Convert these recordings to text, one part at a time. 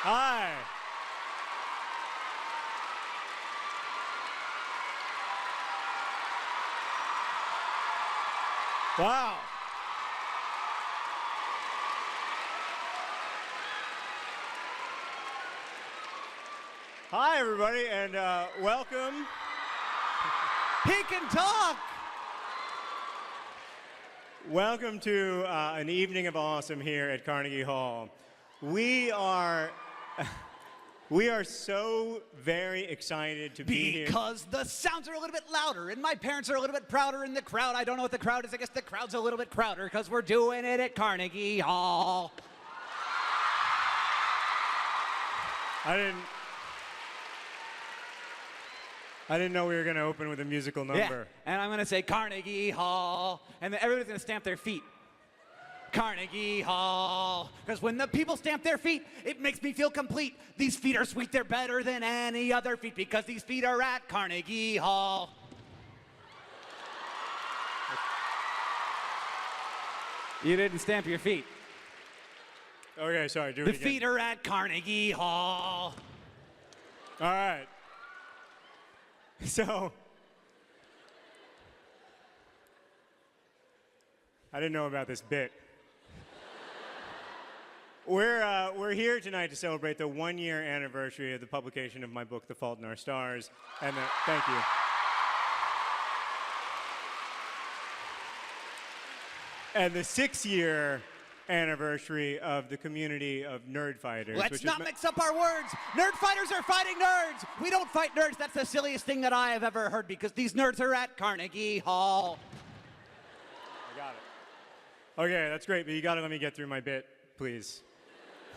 Hi. Wow. Hi, everybody, and welcome. He can talk! Welcome to an evening of awesome here at Carnegie Hall. We are so very excited to be here. Because the sounds are a little bit louder, and my parents are a little bit prouder in the crowd. I don't know what the crowd is. I guess the crowd's a little bit prouder because we're doing it at Carnegie Hall. I didn't know we were going to open with a musical number. Yeah, and I'm going to say Carnegie Hall, and then everybody's going to stamp their feet. Carnegie Hall. Because when the people stamp their feet, it makes me feel complete. These feet are sweet. They're better than any other feet because these feet are at Carnegie Hall. You didn't stamp your feet. Okay, sorry, do it The again. feet are at Carnegie Hall. All right. So, I didn't know about this bit. We're here tonight to celebrate the one-year anniversary of the publication of my book, The Fault in Our Stars, and thank you. And the 6-year anniversary of the community of Nerdfighters. Let's not mix up our words. Nerdfighters are fighting nerds. We don't fight nerds. That's the silliest thing that I have ever heard because these nerds are at Carnegie Hall. I got it. Okay, that's great, but you gotta let me get through my bit, please.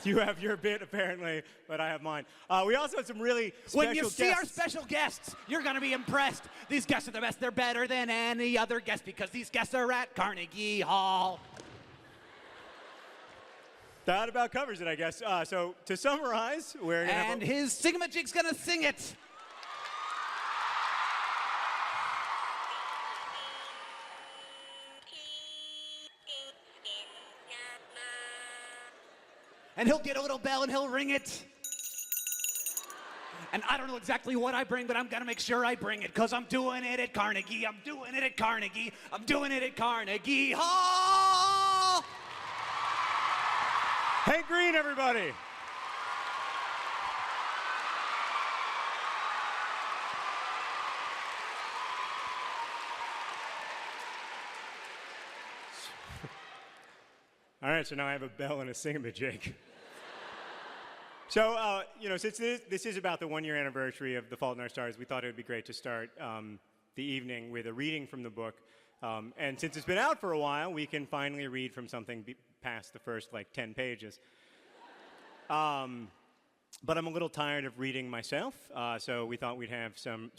You have your bit, apparently, but I have mine. We also have some really special When you guests. see our special guests, you're going to be impressed. These guests are the best. They're better than any other guest because these guests are at Carnegie Hall. That about covers it, I guess. So to summarize, we're gonna And his singamajig's going to sing it. And he'll get a little bell and he'll ring it. And I don't know exactly what I bring, but I'm going to make sure I bring it because I'm doing it at Carnegie. I'm doing it at Carnegie. I'm doing it at Carnegie Hall. Hank Green, everybody. All right, so now I have a bell and a singamajig. So, since this is about the one-year anniversary of The Fault in Our Stars, we thought it would be great to start the evening with a reading from the book. And since it's been out for a while, we can finally read from something past the first, 10 pages. But I'm a little tired of reading myself, so we thought we'd have some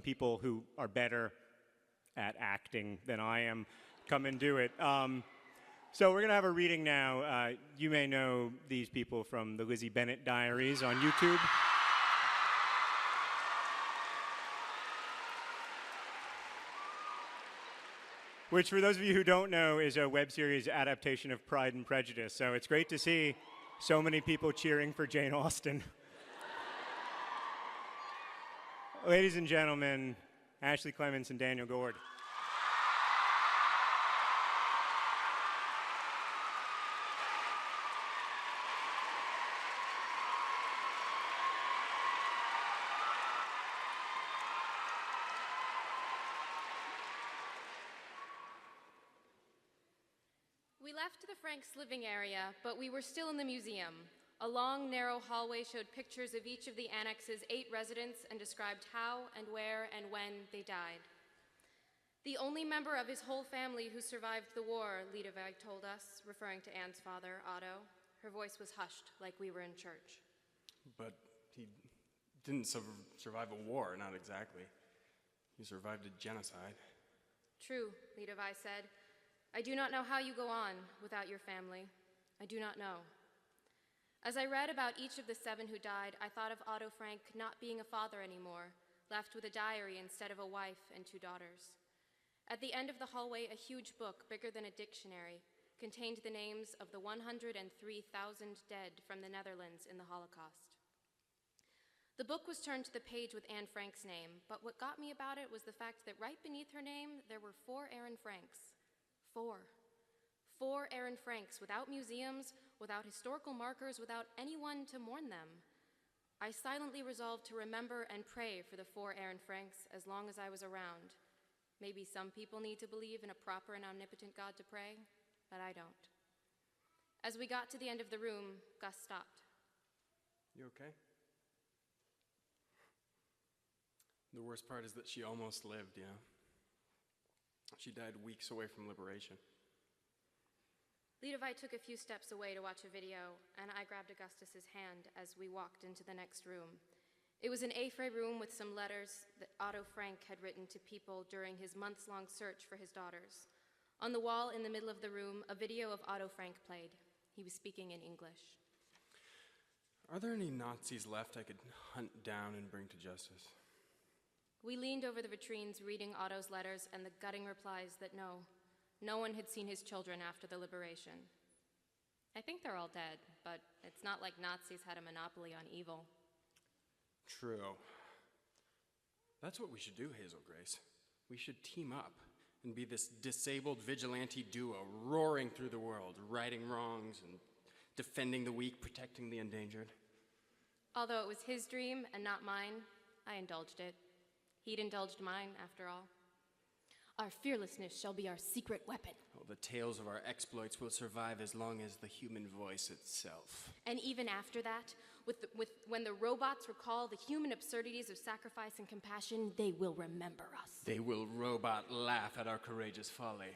people who are better at acting than I am come and do it. So we're going to have a reading now. You may know these people from the Lizzie Bennett Diaries on YouTube. Which, for those of you who don't know, is a web series adaptation of Pride and Prejudice. So it's great to see so many people cheering for Jane Austen. Ladies and gentlemen, Ashley Clements and Daniel Gord. We left the Franks' living area, but we were still in the museum. A long, narrow hallway showed pictures of each of the annex's 8 residents and described how and where and when they died. The only member of his whole family who survived the war, Liedewig told us, referring to Anne's father, Otto. Her voice was hushed, like we were in church. But he didn't survive a war, not exactly. He survived a genocide. True, Liedewig said. I do not know how you go on without your family. I do not know. As I read about each of the 7 who died, I thought of Otto Frank not being a father anymore, left with a diary instead of a wife and 2 daughters. At the end of the hallway, a huge book, bigger than a dictionary, contained the names of the 103,000 dead from the Netherlands in the Holocaust. The book was turned to the page with Anne Frank's name, but what got me about it was the fact that right beneath her name, there were 4 Aaron Franks. 4. 4 Aaron Franks, without museums, without historical markers, without anyone to mourn them. I silently resolved to remember and pray for the 4 Aaron Franks as long as I was around. Maybe some people need to believe in a proper and omnipotent God to pray, but I don't. As we got to the end of the room, Gus stopped. You okay? The worst part is that she almost lived, yeah. She died weeks away from liberation. Leadovite took a few steps away to watch a video, and I grabbed Augustus's hand as we walked into the next room. It was an A-frame room with some letters that Otto Frank had written to people during his months-long search for his daughters. On the wall in the middle of the room, a video of Otto Frank played. He was speaking in English. Are there any Nazis left I could hunt down and bring to justice? We leaned over the vitrines reading Otto's letters and the gutting replies that no one had seen his children after the liberation. I think they're all dead, but it's not like Nazis had a monopoly on evil. True. That's what we should do, Hazel Grace. We should team up and be this disabled vigilante duo roaring through the world, righting wrongs and defending the weak, protecting the endangered. Although it was his dream and not mine, I indulged it. He'd indulged mine, after all. Our fearlessness shall be our secret weapon. Oh, the tales of our exploits will survive as long as the human voice itself. And even after that, when the robots recall the human absurdities of sacrifice and compassion, they will remember us. They will robot laugh at our courageous folly.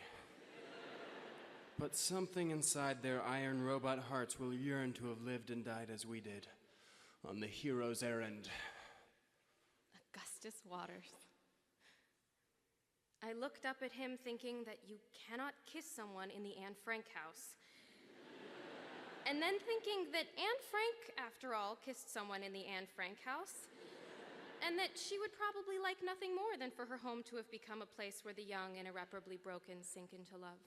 But something inside their iron robot hearts will yearn to have lived and died as we did, on the hero's errand. Augustus Waters. I looked up at him thinking that you cannot kiss someone in the Anne Frank house. And then thinking that Anne Frank, after all, kissed someone in the Anne Frank house. And that she would probably like nothing more than for her home to have become a place where the young and irreparably broken sink into love.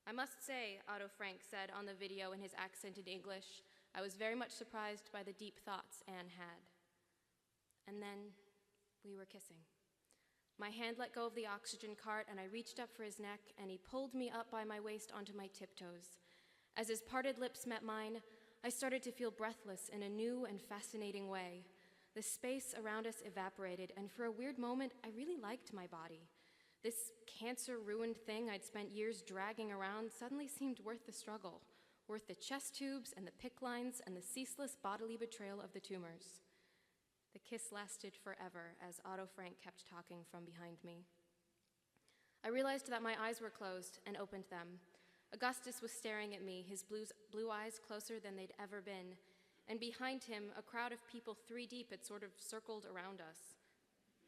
I must say, Otto Frank said on the video in his accented English, I was very much surprised by the deep thoughts Anne had. And then we were kissing. My hand let go of the oxygen cart, and I reached up for his neck, and he pulled me up by my waist onto my tiptoes. As his parted lips met mine, I started to feel breathless in a new and fascinating way. The space around us evaporated, and for a weird moment, I really liked my body. This cancer-ruined thing I'd spent years dragging around suddenly seemed worth the struggle, worth the chest tubes and the PICC lines and the ceaseless bodily betrayal of the tumors. The kiss lasted forever as Otto Frank kept talking from behind me. I realized that my eyes were closed and opened them. Augustus was staring at me, his blue eyes closer than they'd ever been, and behind him, a crowd of people 3 deep had sort of circled around us.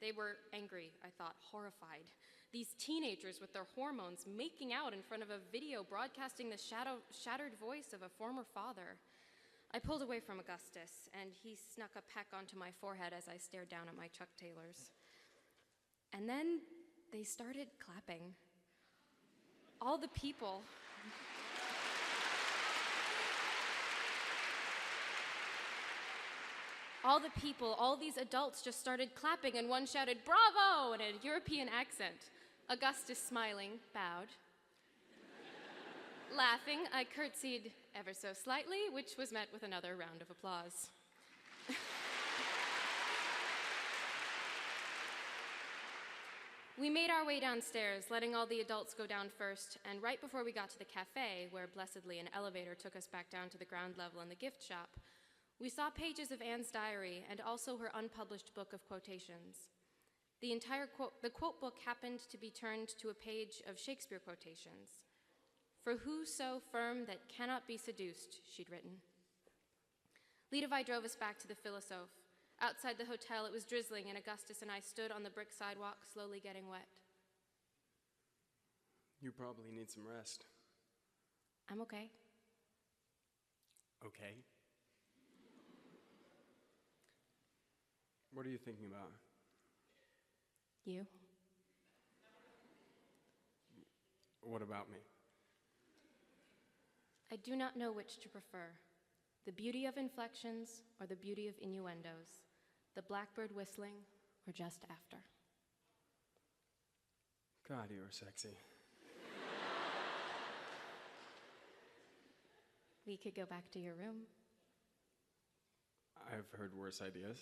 They were angry, I thought, horrified. These teenagers with their hormones making out in front of a video broadcasting the shattered voice of a former father. I pulled away from Augustus, and he snuck a peck onto my forehead as I stared down at my Chuck Taylors. And then they started clapping. All the people... all these adults just started clapping, and one shouted, "Bravo!" in a European accent. Augustus, smiling, bowed. Laughing, I curtsied ever so slightly, which was met with another round of applause. We made our way downstairs, letting all the adults go down first, and right before we got to the cafe, where blessedly an elevator took us back down to the ground level in the gift shop, we saw pages of Anne's diary and also her unpublished book of quotations. The quote book happened to be turned to a page of Shakespeare quotations. "For who so firm that cannot be seduced," she'd written. Leadovite drove us back to the Philosophe. Outside the hotel, it was drizzling, and Augustus and I stood on the brick sidewalk, slowly getting wet. You probably need some rest. I'm okay. Okay. What are you thinking about? You? What about me? I do not know which to prefer, the beauty of inflections or the beauty of innuendos, the blackbird whistling or just after. God, you are sexy. We could go back to your room. I've heard worse ideas.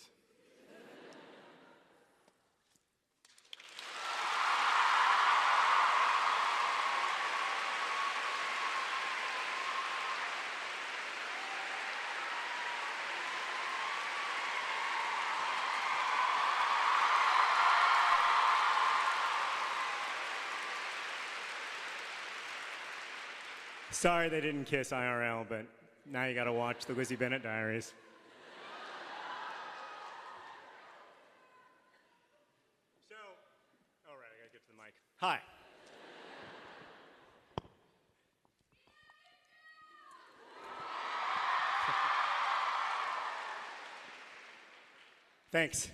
Sorry they didn't kiss IRL, but now you gotta watch the Lizzie Bennett Diaries. So, all right, I gotta get to the mic. Hi. Thanks.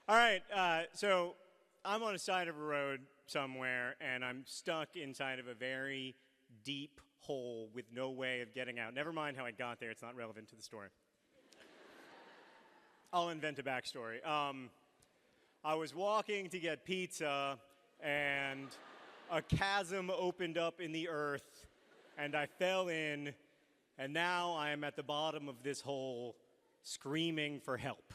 All right, so I'm on the side of a road somewhere, and I'm stuck inside of a very deep hole with no way of getting out. Never mind how I got there, it's not relevant to the story. I'll invent a backstory. I was walking to get pizza, and a chasm opened up in the earth, and I fell in, and now I am at the bottom of this hole, screaming for help.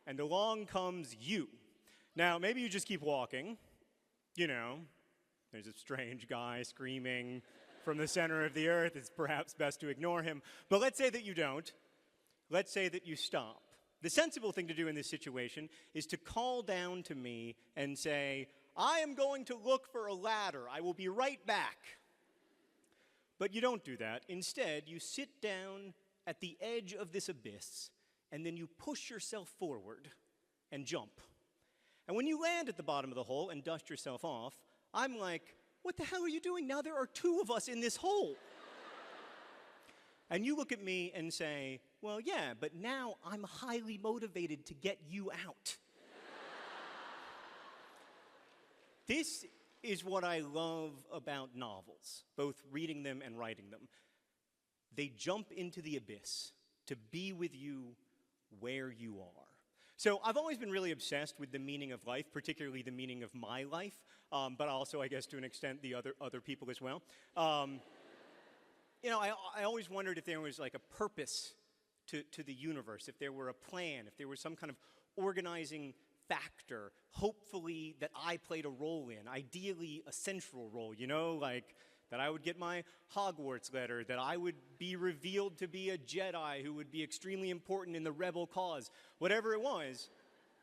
And along comes you. Now, maybe you just keep walking. You know, there's a strange guy screaming from the center of the earth. It's perhaps best to ignore him. But let's say that you don't. Let's say that you stop. The sensible thing to do in this situation is to call down to me and say, I am going to look for a ladder. I will be right back. But you don't do that. Instead, you sit down at the edge of this abyss, and then you push yourself forward and jump. And when you land at the bottom of the hole and dust yourself off, I'm like, what the hell are you doing? Now there are two of us in this hole. And you look at me and say, well, yeah, but now I'm highly motivated to get you out. This is what I love about novels, both reading them and writing them. They jump into the abyss to be with you where you are. So I've always been really obsessed with the meaning of life, particularly the meaning of my life, but also, I guess, to an extent, the other people as well. You know, I always wondered if there was like a purpose to the universe, if there were a plan, if there was some kind of organizing factor, hopefully that I played a role in, ideally a central role, you know, like that I would get my Hogwarts letter, that I would be revealed to be a Jedi who would be extremely important in the rebel cause, whatever it was,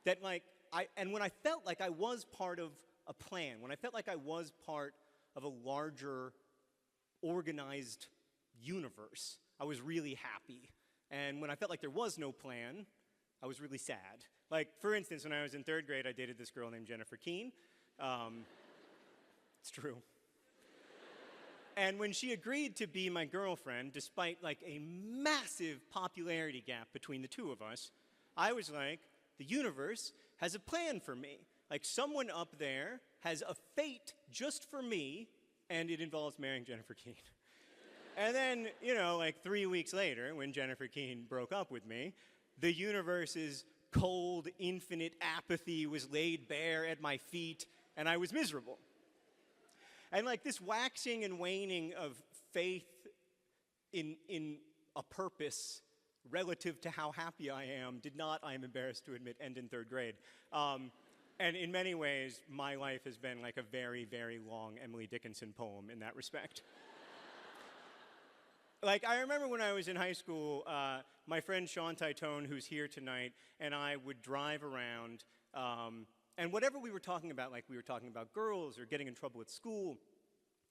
that like, and when I felt like I was part of a plan, when I felt like I was part of a larger organized universe, I was really happy. And when I felt like there was no plan, I was really sad. Like, for instance, when I was in 3rd grade, I dated this girl named Jennifer Keene. It's true. And when she agreed to be my girlfriend, despite like a massive popularity gap between the two of us, I was like, the universe has a plan for me. Like someone up there has a fate just for me, and it involves marrying Jennifer Keene. And then, you know, like 3 weeks later, when Jennifer Keene broke up with me, the universe's cold, infinite apathy was laid bare at my feet, and I was miserable. And like this waxing and waning of faith in a purpose relative to how happy I am did not, I am embarrassed to admit, end in 3rd grade. And in many ways, my life has been like a very, very long Emily Dickinson poem in that respect. Like, I remember when I was in high school, my friend Sean Titone, who's here tonight, and I would drive around, and whatever we were talking about, like we were talking about girls or getting in trouble at school,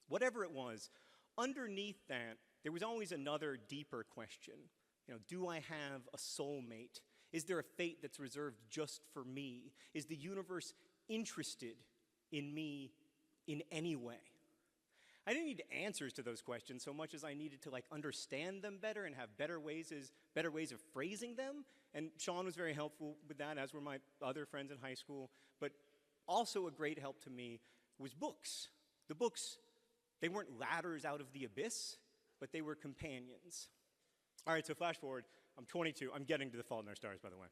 whatever it was, underneath that, there was always another deeper question. You know, do I have a soulmate? Is there a fate that's reserved just for me? Is the universe interested in me in any way? I didn't need answers to those questions so much as I needed to like understand them better and have better ways of phrasing them. And Sean was very helpful with that, as were my other friends in high school. But also a great help to me was books. The books They weren't ladders out of the abyss, but they were companions. All right, so flash forward. I'm 22. I'm getting to The Fault in Our Stars, by the way.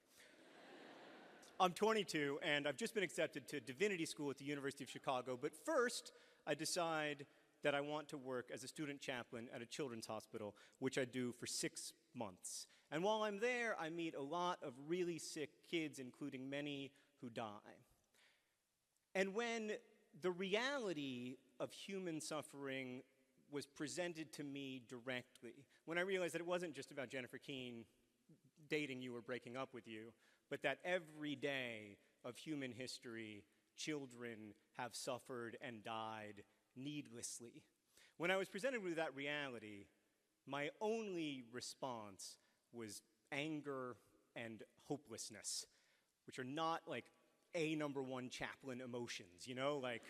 I'm 22, and I've just been accepted to divinity school at the University of Chicago. But first, I decide that I want to work as a student chaplain at a children's hospital, which I do for 6 months. And while I'm there, I meet a lot of really sick kids, including many who die. And when the reality of human suffering was presented to me directly, when I realized that it wasn't just about Jennifer Keane dating you or breaking up with you, but that every day of human history, children have suffered and died needlessly. When I was presented with that reality, my only response was anger and hopelessness, which are not like number one chaplain emotions, you know? Like,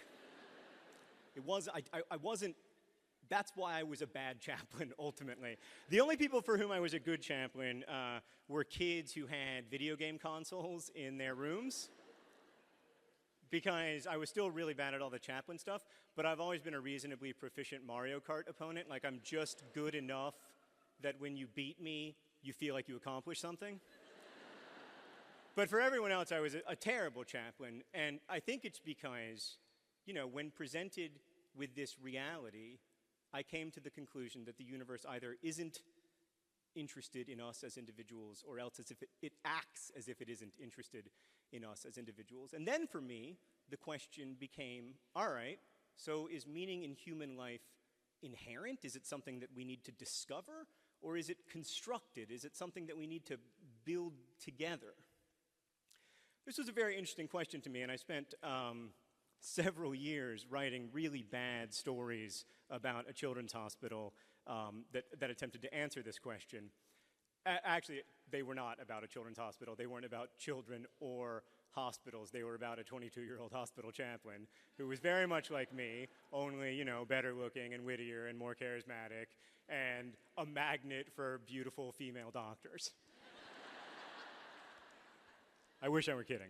I wasn't, that's why I was a bad chaplain, ultimately. The only people for whom I was a good chaplain were kids who had video game consoles in their rooms, because I was still really bad at all the chaplain stuff, but I've always been a reasonably proficient Mario Kart opponent. Like, I'm just good enough that when you beat me, you feel like you accomplished something. But for everyone else, I was a terrible chaplain, and I think it's because, you know, when presented with this reality, I came to the conclusion that the universe either isn't interested in us as individuals, or else as if it acts as if it isn't interested in us as individuals. And then for me, the question became, all right, so is meaning in human life inherent? Is it something that we need to discover? Or is it constructed? Is it something that we need to build together? This was a very interesting question to me, and I spent several years writing really bad stories about a children's hospital that attempted to answer this question. Actually, they were not about a children's hospital. They weren't about children or hospitals. They were about a 22-year-old hospital chaplain who was very much like me, only, you know, better looking and wittier and more charismatic, and a magnet for beautiful female doctors. I wish I were kidding.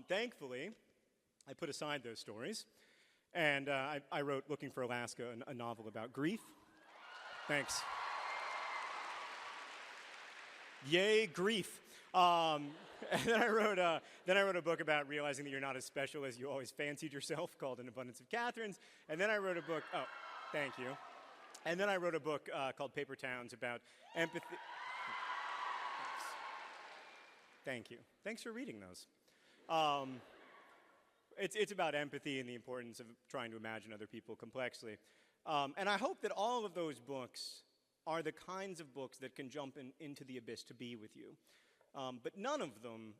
Thankfully, I put aside those stories, and I wrote Looking for Alaska, a novel about grief. Thanks. Yay, grief. And then I wrote a book about realizing that you're not as special as you always fancied yourself, called An Abundance of Catherines. And then I wrote a book, oh, thank you. And then I wrote a book called Paper Towns about empathy. Thank you. Thanks for reading those. It's about empathy and the importance of trying to imagine other people complexly. And I hope that all of those books are the kinds of books that can jump into the abyss to be with you. But none of them,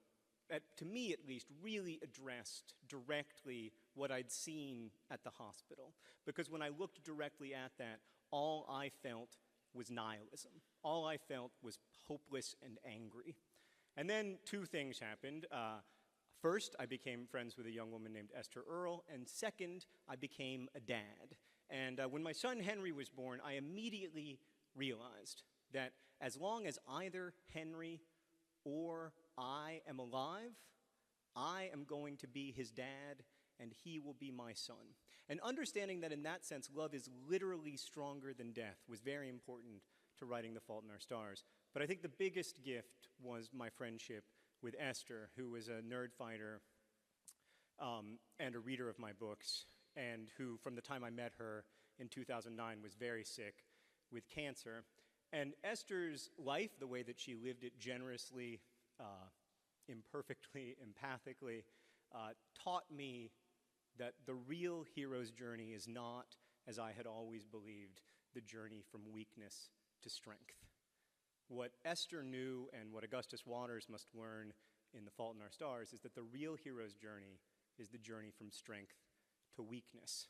to me at least, really addressed directly what I'd seen at the hospital. Because when I looked directly at that, all I felt was nihilism. All I felt was hopeless and angry. And then two things happened. First, I became friends with a young woman named Esther Earle, and second, I became a dad. And when my son Henry was born, I immediately realized that as long as either Henry or I am alive, I am going to be his dad, and he will be my son. And understanding that in that sense, love is literally stronger than death was very important to writing The Fault in Our Stars. But I think the biggest gift was my friendship with Esther, who was a nerd fighter and a reader of my books, and who, from the time I met her in 2009, was very sick with cancer. And Esther's life, the way that she lived it generously, imperfectly, empathically, taught me that the real hero's journey is not, as I had always believed, the journey from weakness to strength. What Esther knew and what Augustus Waters must learn in The Fault in Our Stars is that the real hero's journey is the journey from strength to weakness.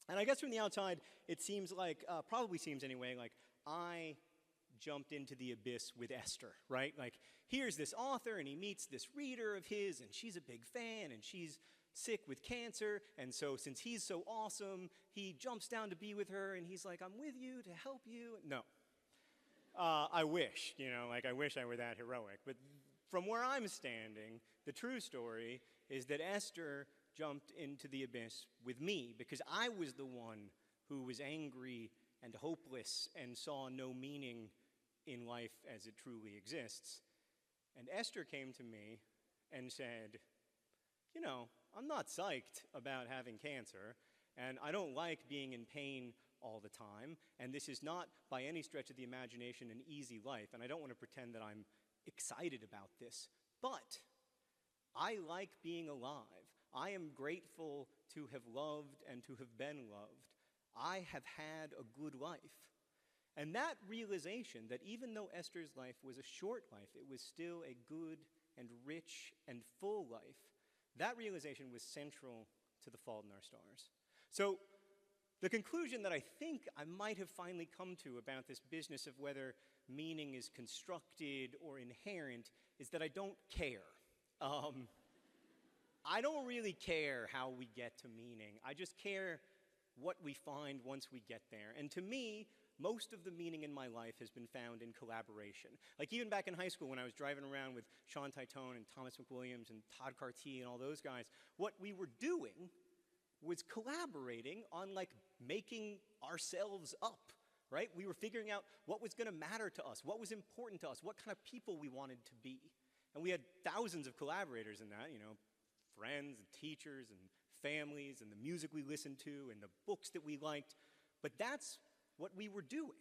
And I guess from the outside, it seems like, probably seems anyway, like I jumped into the abyss with Esther, right? Like, here's this author, and he meets this reader of his, and she's a big fan, and she's sick with cancer, and so since he's so awesome, he jumps down to be with her, and he's like, I'm with you to help you. No. I wish, I wish I were that heroic. But from where I'm standing, the true story is that Esther jumped into the abyss with me because I was the one who was angry and hopeless and saw no meaning in life as it truly exists. And Esther came to me and said, you know, I'm not psyched about having cancer, and I don't like being in pain all the time, and this is not by any stretch of the imagination an easy life, and I don't want to pretend that I'm excited about this, but I like being alive. I am grateful to have loved and to have been loved. I have had a good life. And that realization that even though Esther's life was a short life, it was still a good and rich and full life, that realization was central to The Fault in Our Stars. So the conclusion that I think I might have finally come to about this business of whether meaning is constructed or inherent is that I don't care. I don't really care how we get to meaning. I just care what we find once we get there. And to me, most of the meaning in my life has been found in collaboration. Like even back in high school when I was driving around with Sean Titone and Thomas McWilliams and Todd Carty and all those guys, what we were doing was collaborating on like making ourselves up, right? We were figuring out what was gonna matter to us, what was important to us, what kind of people we wanted to be. And we had thousands of collaborators in that, you know, friends and teachers and families and the music we listened to and the books that we liked. But that's what we were doing.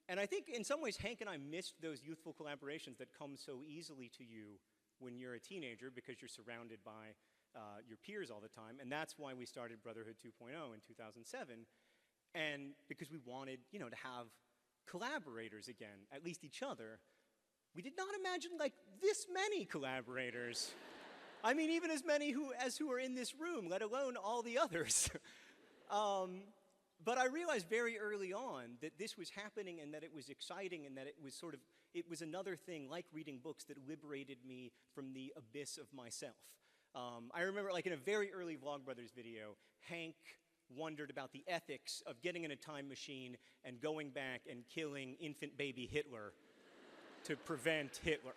And I think in some ways Hank and I missed those youthful collaborations that come so easily to you when you're a teenager because you're surrounded by your peers all the time. And that's why we started Brotherhood 2.0 in 2007. And because we wanted, you know, to have collaborators again, at least each other. We did not imagine like this many collaborators. I mean, even as many who are in this room, let alone all the others. But I realized very early on that this was happening and that it was exciting and that it was another thing like reading books that liberated me from the abyss of myself. I remember like in a very early Vlogbrothers video, Hank wondered about the ethics of getting in a time machine and going back and killing infant baby Hitler to prevent Hitler.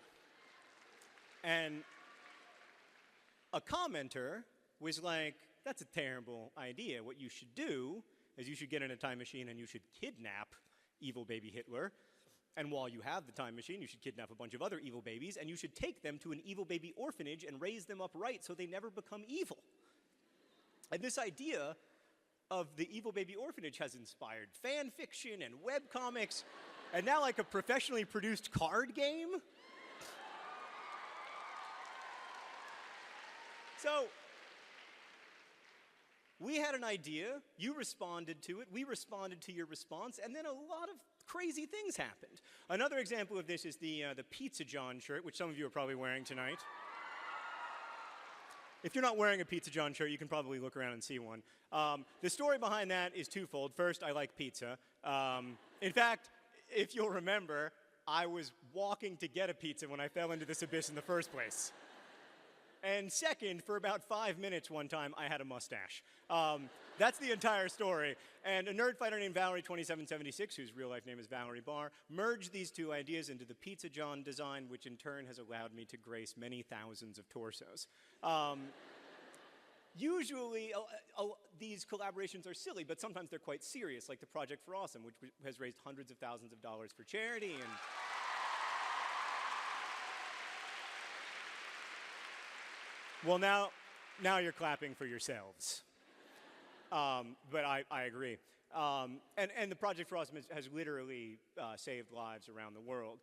And a commenter was like, that's a terrible idea. What you should do is you should get in a time machine and you should kidnap evil baby Hitler. And while you have the time machine, you should kidnap a bunch of other evil babies and you should take them to an evil baby orphanage and raise them up right so they never become evil. And this idea of the evil baby orphanage has inspired fan fiction and webcomics and now like a professionally produced card game. So, we had an idea, you responded to it, we responded to your response, and then a lot of crazy things happened. Another example of this is the Pizza John shirt, which some of you are probably wearing tonight. If you're not wearing a Pizza John shirt, you can probably look around and see one. The story behind that is twofold. First, I like pizza. In fact, if you'll remember, I was walking to get a pizza when I fell into this abyss in the first place. And second, for about 5 minutes one time, I had a mustache. That's the entire story. And a nerd fighter named Valerie2776, whose real life name is Valerie Barr, merged these two ideas into the Pizza John design, which in turn has allowed me to grace many thousands of torsos. Usually, these collaborations are silly, but sometimes they're quite serious, like the Project for Awesome, which has raised hundreds of thousands of dollars for charity. And well, now you're clapping for yourselves. But I agree. And the Project for Awesome has literally saved lives around the world.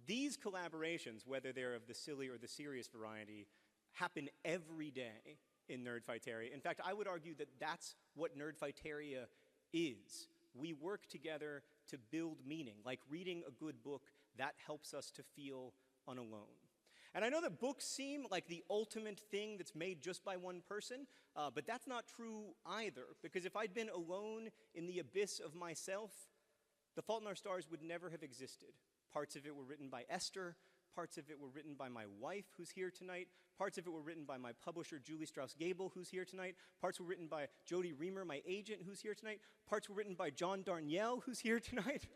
These collaborations, whether they're of the silly or the serious variety, happen every day in Nerdfighteria. In fact, I would argue that that's what Nerdfighteria is. We work together to build meaning. Like reading a good book, that helps us to feel unalone. And I know that books seem like the ultimate thing that's made just by one person, but that's not true either. Because if I'd been alone in the abyss of myself, The Fault in Our Stars would never have existed. Parts of it were written by Esther, parts of it were written by my wife, who's here tonight, parts of it were written by my publisher, Julie Strauss-Gable, who's here tonight, parts were written by Jody Reamer, my agent, who's here tonight, parts were written by John Darnielle, who's here tonight.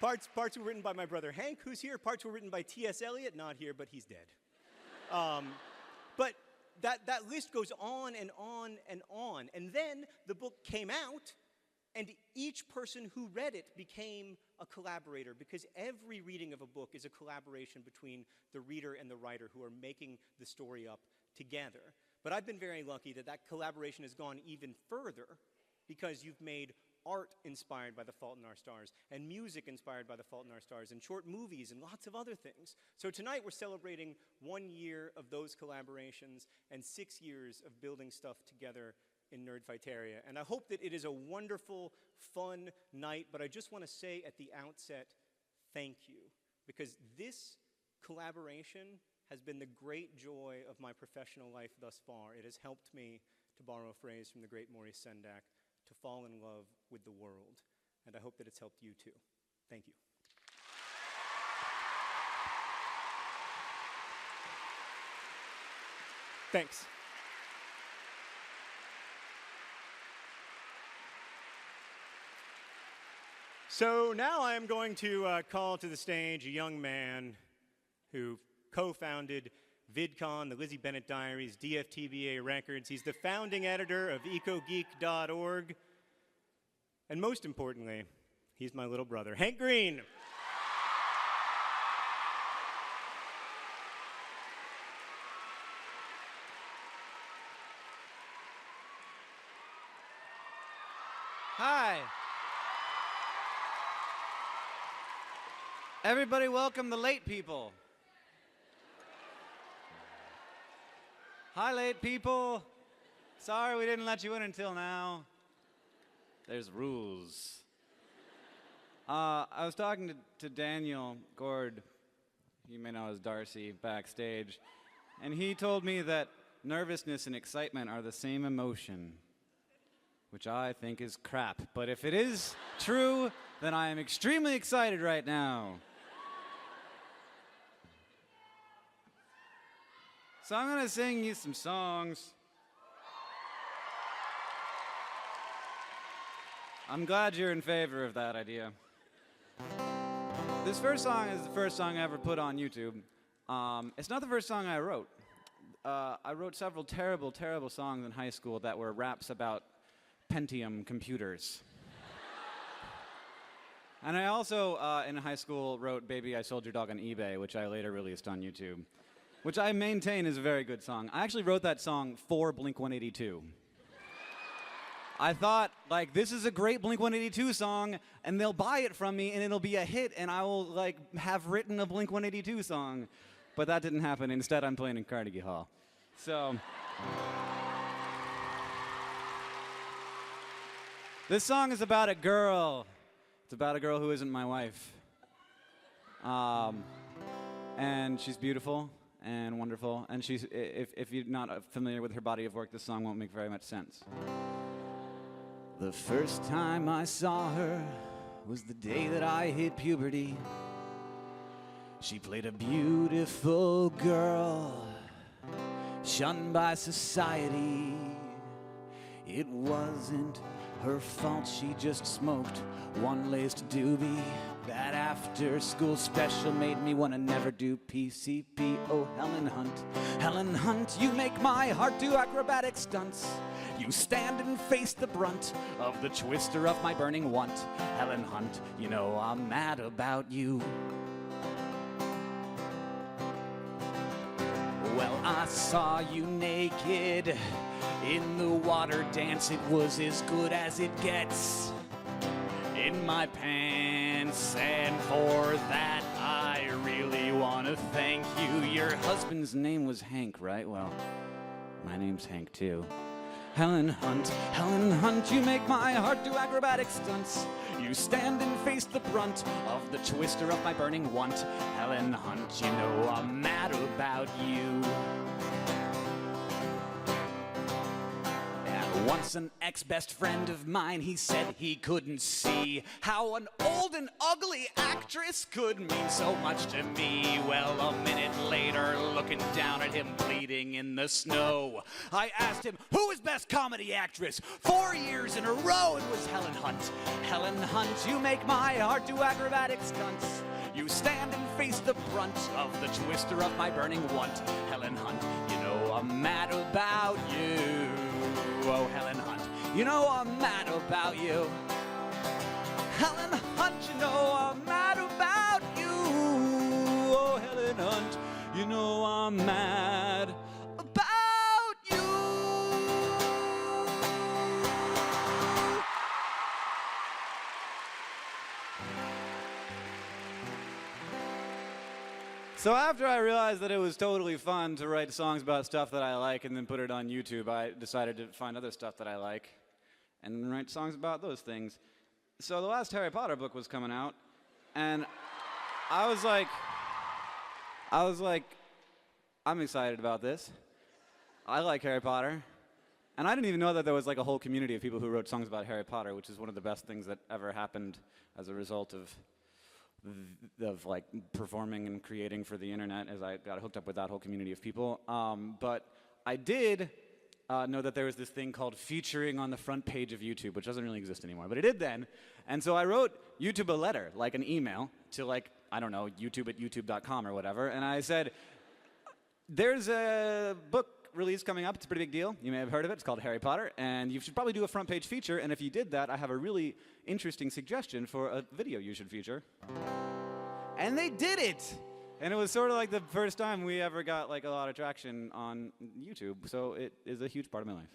Parts were written by my brother Hank, who's here. Parts were written by T.S. Eliot, not here, but he's dead. But that list goes on and on and on. And then the book came out, and each person who read it became a collaborator, because every reading of a book is a collaboration between the reader and the writer who are making the story up together. But I've been very lucky that collaboration has gone even further, because you've made art inspired by The Fault in Our Stars, and music inspired by The Fault in Our Stars, and short movies, and lots of other things. So tonight we're celebrating 1 year of those collaborations and 6 years of building stuff together in Nerdfighteria. And I hope that it is a wonderful, fun night, but I just want to say at the outset, thank you. Because this collaboration has been the great joy of my professional life thus far. It has helped me, to borrow a phrase from the great Maurice Sendak, to fall in love with the world. And I hope that it's helped you too. Thank you. Thanks. So now I am going to call to the stage a young man who co-founded VidCon, the Lizzie Bennett Diaries, DFTBA Records. He's the founding editor of EcoGeek.org. And most importantly, he's my little brother, Hank Green. Hi. Everybody welcome the late people. Hi, late people. Sorry we didn't let you in until now. There's rules. I was talking to Daniel Gord, you may know as Darcy, backstage, and he told me that nervousness and excitement are the same emotion, which I think is crap. But if it is true, then I am extremely excited right now. So I'm going to sing you some songs. I'm glad you're in favor of that idea. This first song is the first song I ever put on YouTube. It's not the first song I wrote. I wrote several terrible, terrible songs in high school that were raps about Pentium computers. And I also, in high school, wrote Baby, I Sold Your Dog on eBay, which I later released on YouTube, which I maintain is a very good song. I actually wrote that song for Blink-182. I thought, like, this is a great Blink-182 song, and they'll buy it from me, and it'll be a hit, and I will, like, have written a Blink-182 song. But that didn't happen. Instead, I'm playing in Carnegie Hall. So, this song is about a girl. It's about a girl who isn't my wife. And she's beautiful and wonderful, and she's, if you're not familiar with her body of work, this song won't make very much sense. The first time I saw her was the day that I hit puberty. She played a beautiful girl, shunned by society. It wasn't her fault, she just smoked one laced doobie. That after-school special made me wanna never do PCP. Oh, Helen Hunt, Helen Hunt, you make my heart do acrobatic stunts. You stand and face the brunt of the twister of my burning want. Helen Hunt, you know I'm mad about you. Well, I saw you naked in the water dance. It was as good as it gets in my pants, and for that I really want to thank you. Your husband's name was Hank, right? Well, my name's Hank too. Helen Hunt, you make my heart do acrobatic stunts. You stand and face the brunt of the twister of my burning want. Helen Hunt, you know I'm mad about you. Once an ex-best friend of mine, he said he couldn't see how an old and ugly actress could mean so much to me. Well, a minute later, looking down at him bleeding in the snow, I asked him, who is best comedy actress? 4 years in a row, it was Helen Hunt. Helen Hunt, you make my heart do acrobatic stunts. You stand and face the brunt of the twister of my burning want. Helen Hunt, you know I'm mad about you. Oh, Helen Hunt, you know I'm mad about you. Helen Hunt, you know I'm mad about you. Oh, Helen Hunt, you know I'm mad about you. So after I realized that it was totally fun to write songs about stuff that I like and then put it on YouTube, I decided to find other stuff that I like and then write songs about those things. So the last Harry Potter book was coming out, and I was like, I'm excited about this. I like Harry Potter. And I didn't even know that there was like a whole community of people who wrote songs about Harry Potter, which is one of the best things that ever happened as a result of like performing and creating for the internet, as I got hooked up with that whole community of people. But I did know that there was this thing called featuring on the front page of YouTube, which doesn't really exist anymore, but it did then. And so I wrote YouTube a letter, like an email, to like, I don't know, youtube@youtube.com or whatever, and I said, there's a book release coming up. It's a pretty big deal. You may have heard of it. It's called Harry Potter, and you should probably do a front page feature, and if you did that, I have a really interesting suggestion for a video you should feature. And they did it! And it was sort of like the first time we ever got like a lot of traction on YouTube, so it is a huge part of my life.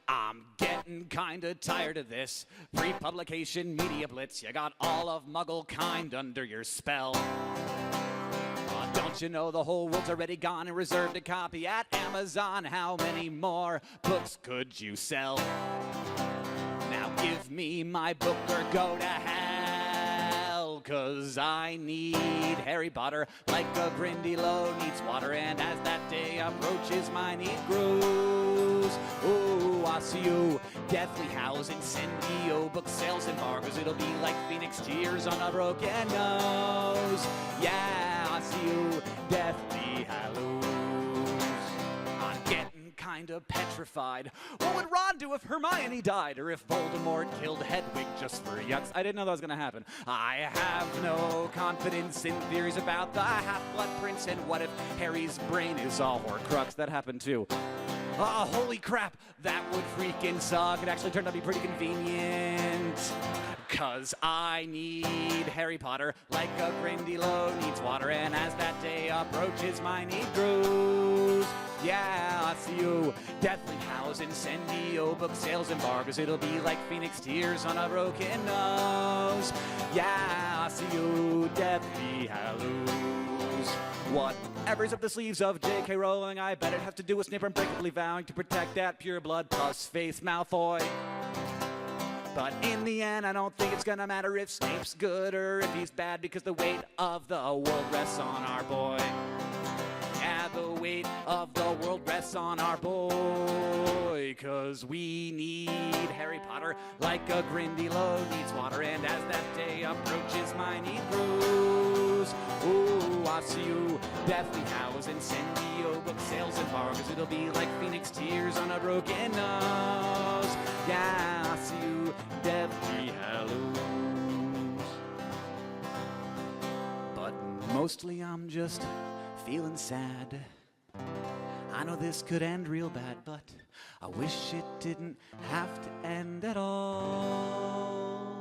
I'm getting kinda tired of this pre-publication media blitz. You got all of Muggle kind under your spell. Don't you know the whole world's already gone and reserved a copy at Amazon? How many more books could you sell? Now give me my book or go to hell, 'cause I need Harry Potter like a Grindylow needs water, and as that day approaches my need grows. Oh, I see you deathly house incendio book sales embargoes. It'll be like Phoenix tears on a broken nose. Yeah, I see you deathly hallows. I'm getting kind of petrified. What would Ron do if Hermione died, or if Voldemort killed Hedwig just for yucks? I didn't know that was gonna happen. I have no confidence in theories about the Half-Blood Prince, and what if Harry's brain is a Horcrux? That happened too. Oh, holy crap, that would freaking suck. It actually turned out to be pretty convenient. 'Cause I need Harry Potter like a Grindylow needs water, and as that day approaches, my need grows. Yeah, I see you deathly house incendio book sales embargoes. It'll be like Phoenix tears on a broken nose. Yeah, I see you deathly hallows. Whatever's up the sleeves of J.K. Rowling, I bet it has to do with Snape unbreakably vowing to protect that pure blood plus face Malfoy. But in the end, I don't think it's gonna matter if Snape's good or if he's bad, because the weight of the world rests on our boy. Yeah, the weight of the world rests on our boy, 'cause we need Harry Potter like a Grindylow needs water, and as that day approaches, my need grows. Ooh, I see you deathly house incendio book sales embargoes. It'll be like Phoenix tears on a broken nose. Yeah, I see you deathly hallows. But mostly I'm just feeling sad. I know this could end real bad, but I wish it didn't have to end at all.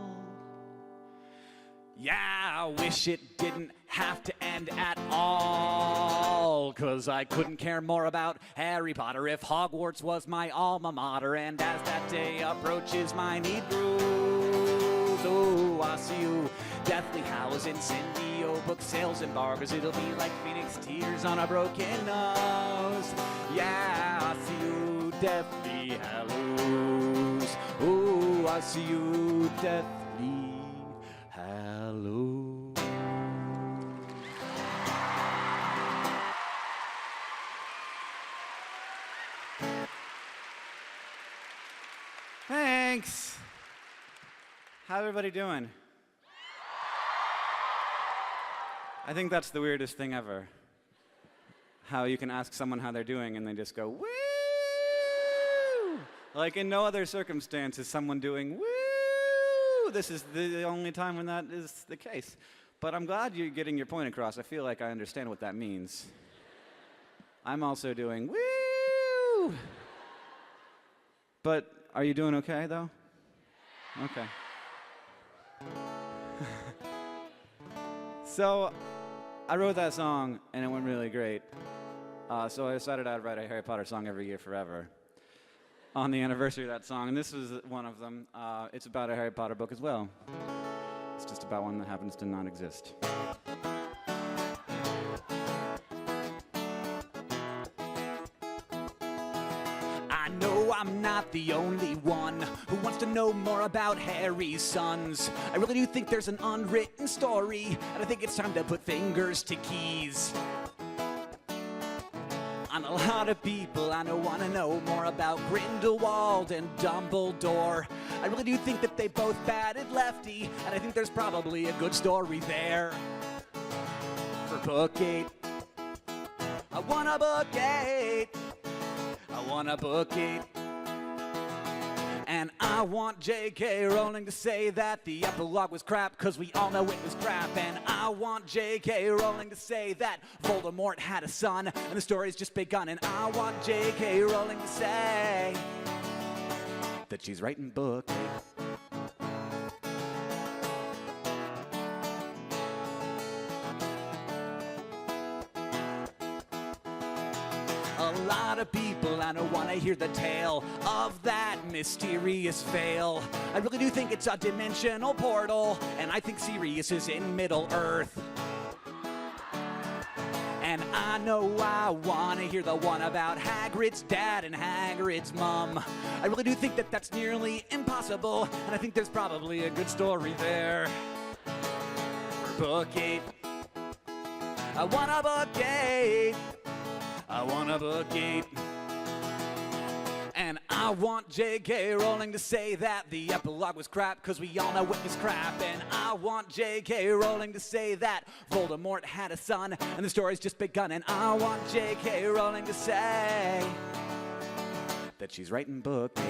Yeah, I wish it didn't have to end at all, 'cause I couldn't care more about Harry Potter if Hogwarts was my alma mater, and as that day approaches, my need grows. Oh, I see you deathly house incendio book sales embargoes. It'll be like Phoenix tears on a broken nose. Yeah, I see you deathly hallows. Oh, I see you deathly hallows. Thanks. How's everybody doing? I think that's the weirdest thing ever. How you can ask someone how they're doing and they just go, woo! Like in no other circumstance is someone doing woo! This is the only time when that is the case. But I'm glad you're getting your point across. I feel like I understand what that means. I'm also doing woo! But are you doing okay, though? Okay. So, I wrote that song, and it went really great. So I decided I'd write a Harry Potter song every year forever on the anniversary of that song, and this was one of them. It's about a Harry Potter book as well. It's just about one that happens to not exist. I know I'm not the only one who wants to know more about Harry's sons. I really do think there's an unwritten story, and I think it's time to put fingers to keys. On a lot of people, I want to know more about Grindelwald and Dumbledore. I really do think that they both batted lefty, and I think there's probably a good story there. For book 8, I want a book 8. I want a book 8. And I want J.K. Rowling to say that the epilogue was crap, cause we all know it was crap. And I want J.K. Rowling to say that Voldemort had a son, and the story's just begun. And I want J.K. Rowling to say that she's writing book 8. A lot of people, I don't want to hear the tale of that mysterious veil. I really do think it's a dimensional portal, and I think Sirius is in Middle-earth. And I know I want to hear the one about Hagrid's dad and Hagrid's mom. I really do think that that's nearly impossible, and I think there's probably a good story there. For book 8, I want a book 8. I want a book 8. And I want J.K. Rowling to say that the epilogue was crap, cause we all know it was crap. And I want J.K. Rowling to say that Voldemort had a son, and the story's just begun. And I want J.K. Rowling to say that she's writing book 8.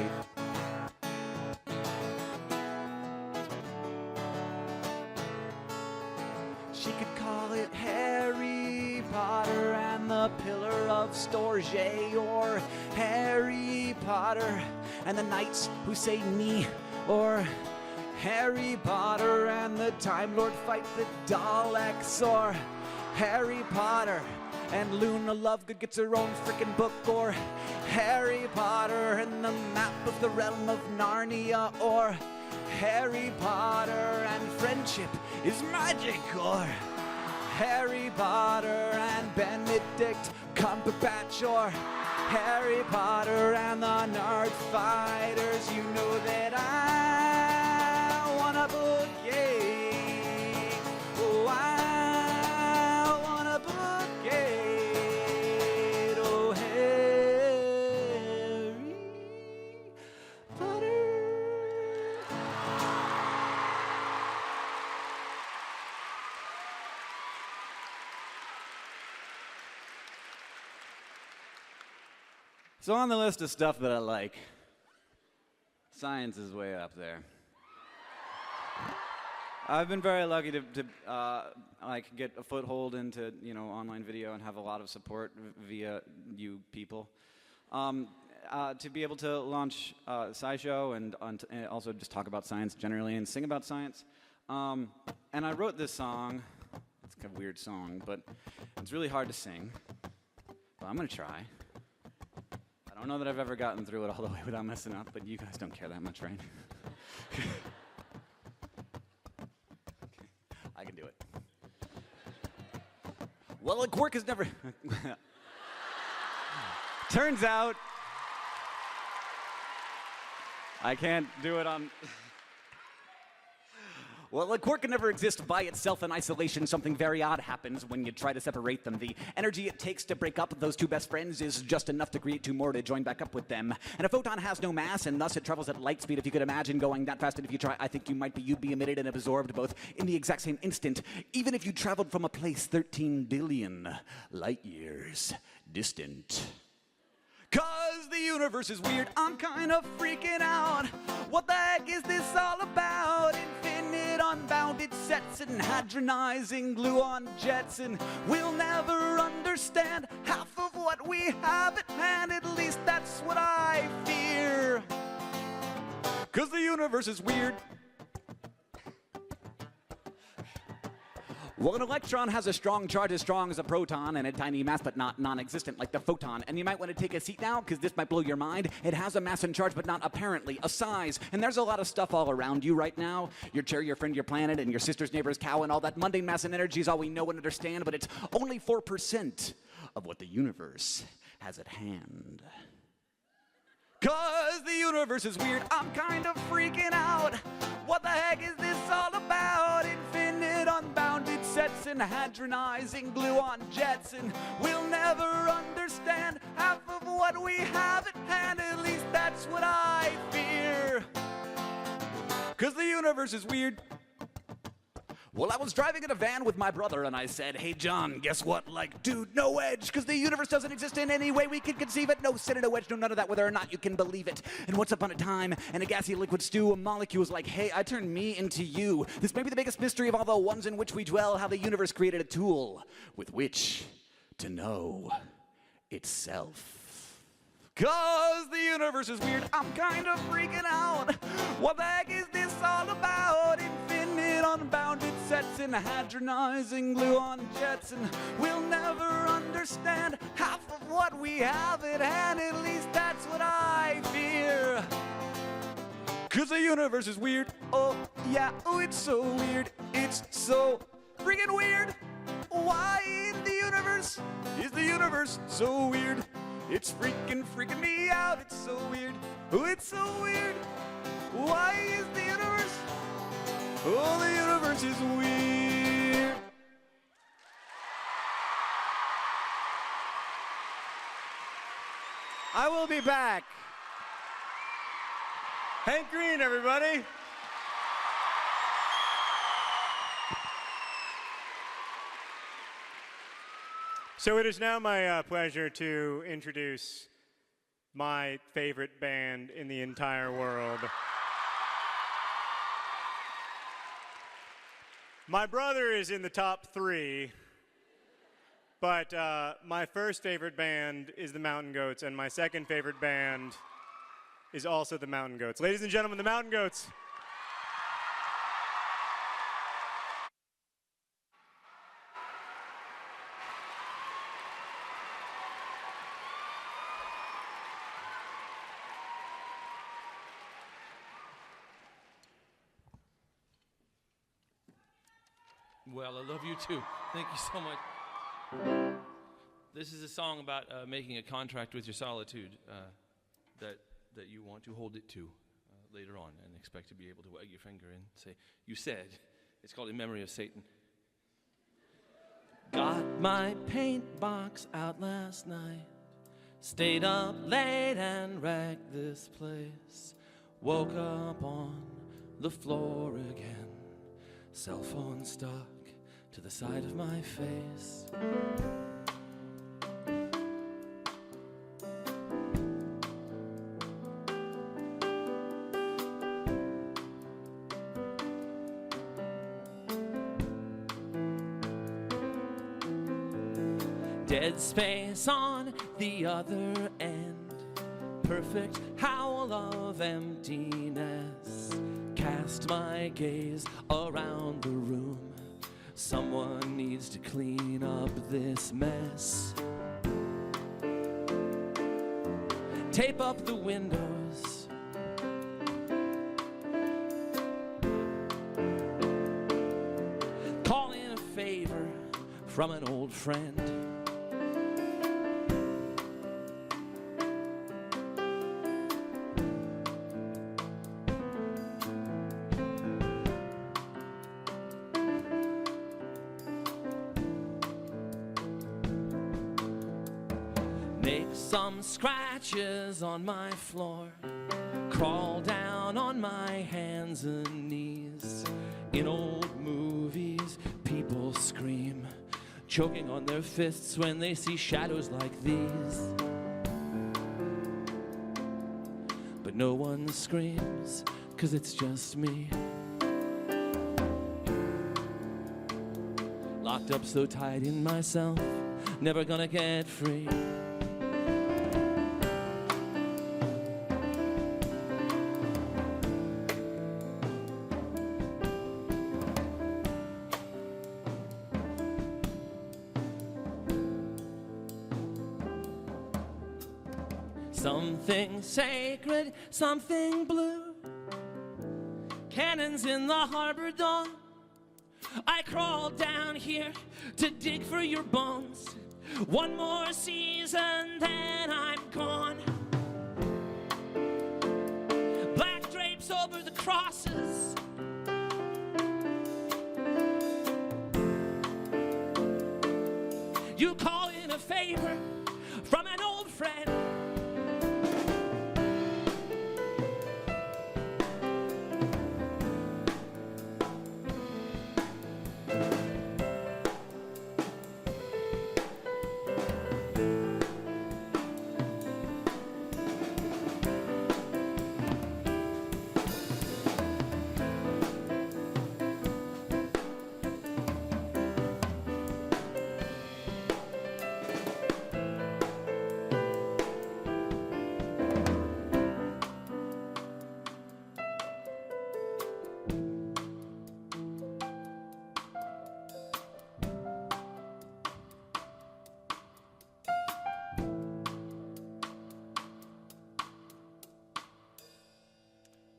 She could call it Harry Potter and the Pillar of Storge, or Harry Potter and the Knights Who Say Ni, or Harry Potter and the Time Lord Fight the Daleks, or Harry Potter and Luna Lovegood gets her own frickin' book, or Harry Potter and the Map of the Realm of Narnia, or Harry Potter and friendship is magic, or Harry Potter and Benedict Cumberbatch, or Harry Potter and the Nerdfighters. You know that I want a book 8. Oh, I want a book 8. Oh, Harry Potter. So on the list of stuff that I like, science is way up there. I've been very lucky to like get a foothold into online video and have a lot of support via you people. To be able to launch a SciShow and also just talk about science generally and sing about science. And I wrote this song. It's a weird song, but it's really hard to sing. But I'm gonna try. I don't know that I've ever gotten through it all the way without messing up, but you guys don't care that much, right? I can do it. Well, a quirk has never... Turns out, I can't do it on... Well, a quirk can never exist by itself in isolation. Something very odd happens when you try to separate them. The energy it takes to break up those two best friends is just enough to create two more to join back up with them. And a photon has no mass, and thus it travels at light speed. If you could imagine going that fast, and if you try, I think you'd be emitted and absorbed both in the exact same instant, even if you traveled from a place 13 billion light years distant. 'Cause the universe is weird, I'm kind of freaking out. What the heck is this all about? Infinite unbounded sets and hadronizing gluon jets, and we'll never understand half of what we have at hand. At least that's what I fear. 'Cause the universe is weird. Well, an electron has a strong charge as strong as a proton and a tiny mass but not non-existent like the photon. And you might want to take a seat now because this might blow your mind. It has a mass and charge but not apparently a size. And there's a lot of stuff all around you right now. Your chair, your friend, your planet, and your sister's neighbor's cow, and all that mundane mass and energy is all we know and understand, but it's only 4% of what the universe has at hand. 'Cause the universe is weird, I'm kind of freaking out. What the heck is this all about? Infinite unbounded sets and hadronizing gluon jets, and we'll never understand half of what we have at hand. At least that's what I fear. 'Cause the universe is weird. Well, I was driving in a van with my brother, and I said, "Hey, John, guess what? Like, dude, no edge, because the universe doesn't exist in any way we can conceive it. No sin and no edge, no none of that, whether or not you can believe it." And once upon a time, in a gassy liquid stew, a molecule was like, "Hey, I turned me into you." This may be the biggest mystery of all the ones in which we dwell, how the universe created a tool with which to know itself. 'Cause the universe is weird, I'm kind of freaking out. What the heck is this all about? Infinite unbounded sets and hadronizing gluon jets, and we'll never understand half of what we have at hand. At least that's what I fear. 'Cause the universe is weird. Oh yeah, oh it's so weird. It's so freaking weird. Why in the universe is the universe so weird? It's freaking me out. It's so weird. Oh, it's so weird. Why is the universe? Oh, the universe is weird. I will be back. Hank Green, everybody. So it is now my pleasure to introduce my favorite band in the entire world. My brother is in the top 3, but my first favorite band is the Mountain Goats, and my second favorite band is also the Mountain Goats. Ladies and gentlemen, the Mountain Goats. Well, I love you too. Thank you so much. This is a song about making a contract with your solitude that you want to hold it to later on and expect to be able to wag your finger and say, "You said." It's called In Memory of Satan. Got my paint box out last night, stayed up late and wrecked this place, woke up on the floor again, cell phone stuck to the side of my face. Dead space on the other end, perfect howl of emptiness. Cast my gaze around the room. Someone needs to clean up this mess. Tape up the windows. Call in a favor from an old friend. Make some scratches on my floor, crawl down on my hands and knees. In old movies, people scream, choking on their fists when they see shadows like these. but no one screams, 'cause it's just me. Locked up so tight in myself, never gonna get free. Something sacred, something blue. Cannons in the harbor dawn. I crawled down here to dig for your bones. One more season, then I'm gone. Black drapes over the crosses. You call in a favor from an old friend.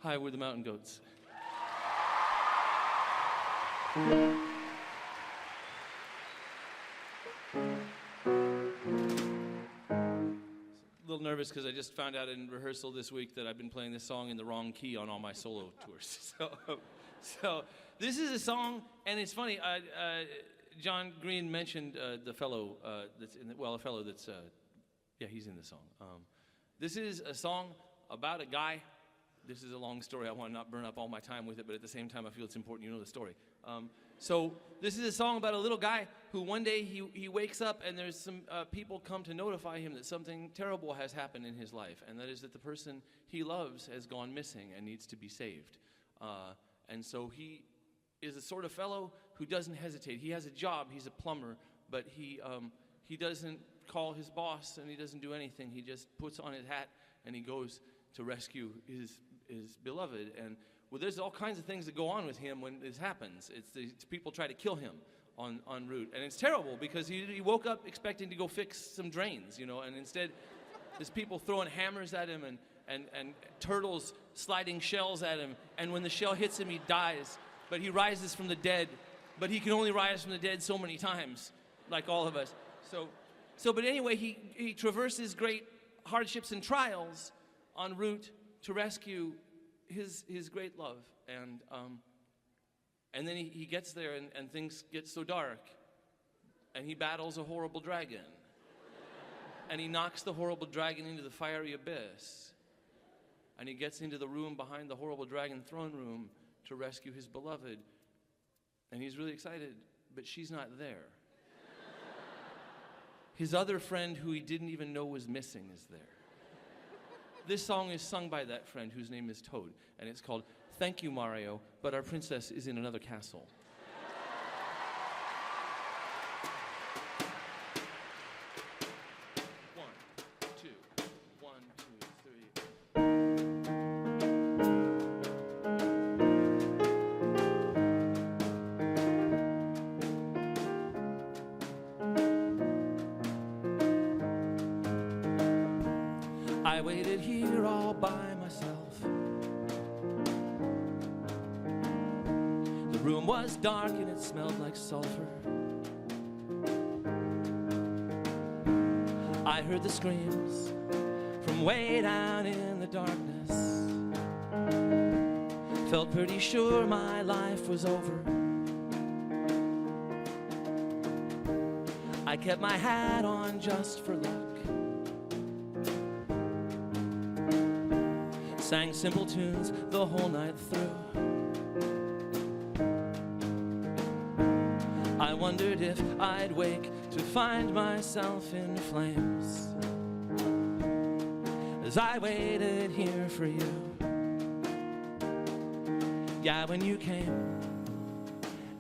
Hi, we're the Mountain Goats. A little nervous because I just found out in rehearsal this week that I've been playing this song in the wrong key on all my solo tours. So this is a song, and it's funny. John Green mentioned the fellow that's in a fellow that's he's in the song. This is a song about a guy. This is a long story. I want to not burn up all my time with it, but at the same time, I feel it's important you know the story. So this is a song about a little guy who one day he wakes up and there's some people come to notify him that something terrible has happened in his life, and that is that the person he loves has gone missing and needs to be saved. And so he is a sort of fellow who doesn't hesitate. He has a job. He's a plumber, but he doesn't call his boss and he doesn't do anything. He just puts on his hat and he goes to rescue his beloved. And well, there's all kinds of things that go on with him when this happens. It's people try to kill him en route, and it's terrible because he woke up expecting to go fix some drains, and instead there's people throwing hammers at him and turtles sliding shells at him, and when the shell hits him he dies, but he rises from the dead, but he can only rise from the dead so many times, like all of us. But anyway, he traverses great hardships and trials en route to rescue his great love, and then he gets there and things get so dark, and he battles a horrible dragon, and he knocks the horrible dragon into the fiery abyss, and he gets into the room behind the horrible dragon throne room to rescue his beloved, and he's really excited, but she's not there. His other friend, who he didn't even know was missing, is there. This song is sung by that friend whose name is Toad, and it's called Thank You, Mario, but our princess is in another castle. One, two, 1, 2, 3. I waited here all by myself. The room was dark and it smelled like sulfur. I heard the screams from way down in the darkness. Felt pretty sure my life was over. I kept my hat on just for luck. Sang simple tunes the whole night through. I wondered if I'd wake to find myself in flames, as 'cause I waited here for you. Yeah, when you came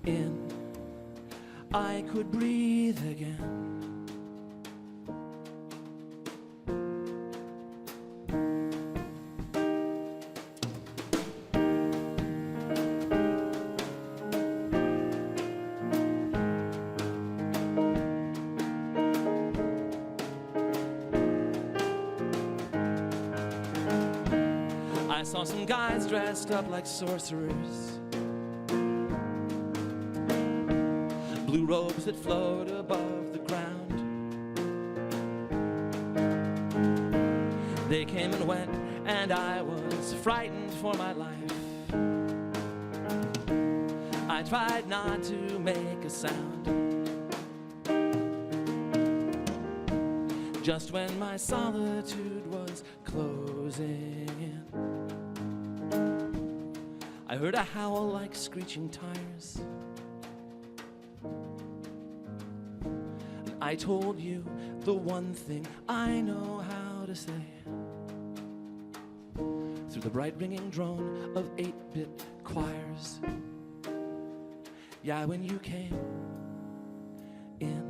in, I could breathe again. I saw some guys dressed up like sorcerers, blue robes that float above the ground. They came and went, and I was frightened for my life. I tried not to make a sound. Just when my solitude was closing in, I heard a howl like screeching tires. And I told you the one thing I know how to say, through the bright ringing drone of 8-bit choirs. Yeah, when you came in,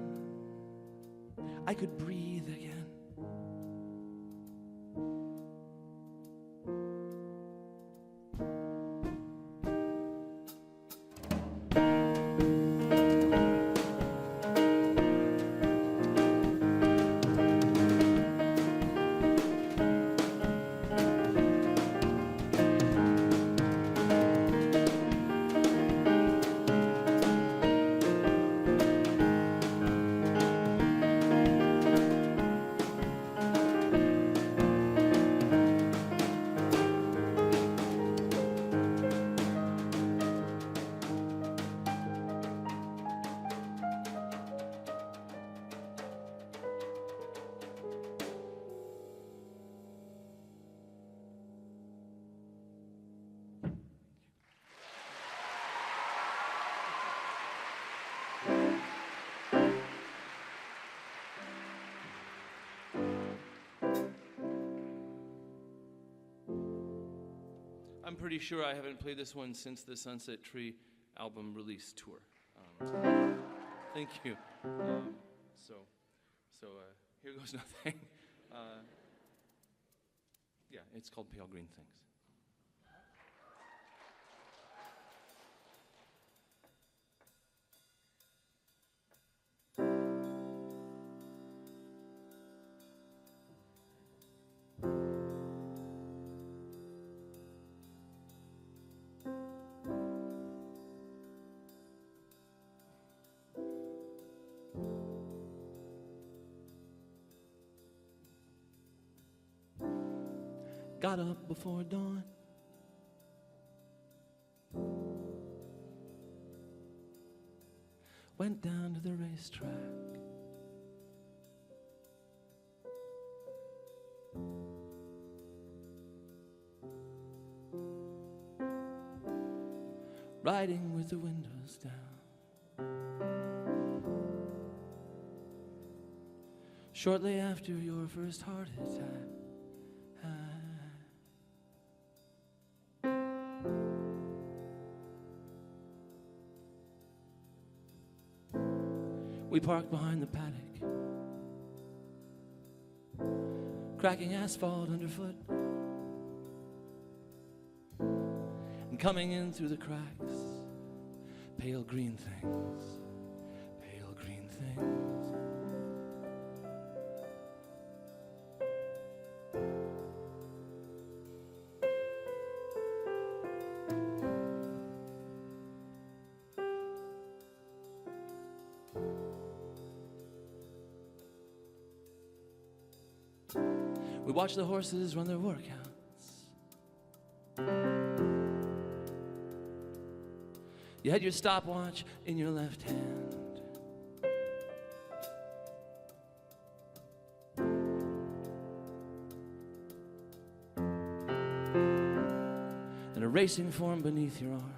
I could breathe again. I'm pretty sure I haven't played this one since the Sunset Tree album release tour. Thank you. So here goes nothing. Yeah, it's called Pale Green Things. Got up before dawn, went down to the racetrack, riding with the windows down. Shortly after your first heart attack, we parked behind the paddock, cracking asphalt underfoot, and coming in through the cracks, pale green things, pale green things. We watch the horses run their workouts. You had your stopwatch in your left hand. And a racing form beneath your arm.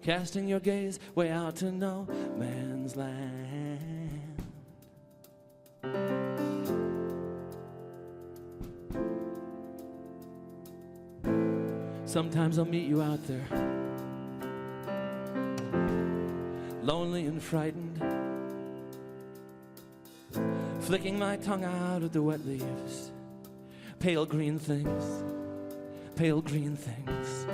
Casting your gaze way out to no man's land. Sometimes I'll meet you out there, lonely and frightened, flicking my tongue out at the wet leaves. Pale green things, pale green things.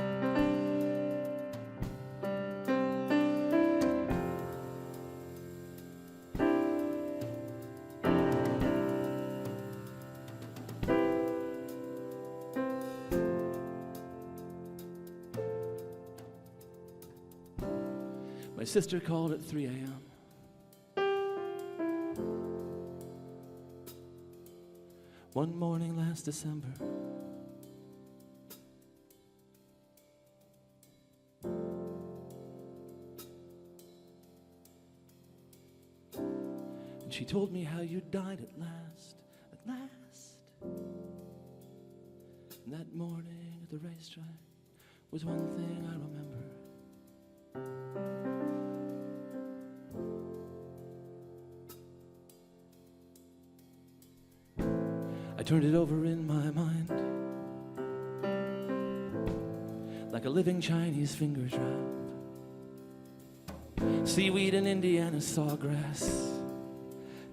My sister called at 3 a.m. one morning last December. And she told me how you died at last, at last. And that morning at the racetrack was one thing I remember. I turned it over in my mind like a living Chinese finger trap. Seaweed in Indiana sawgrass,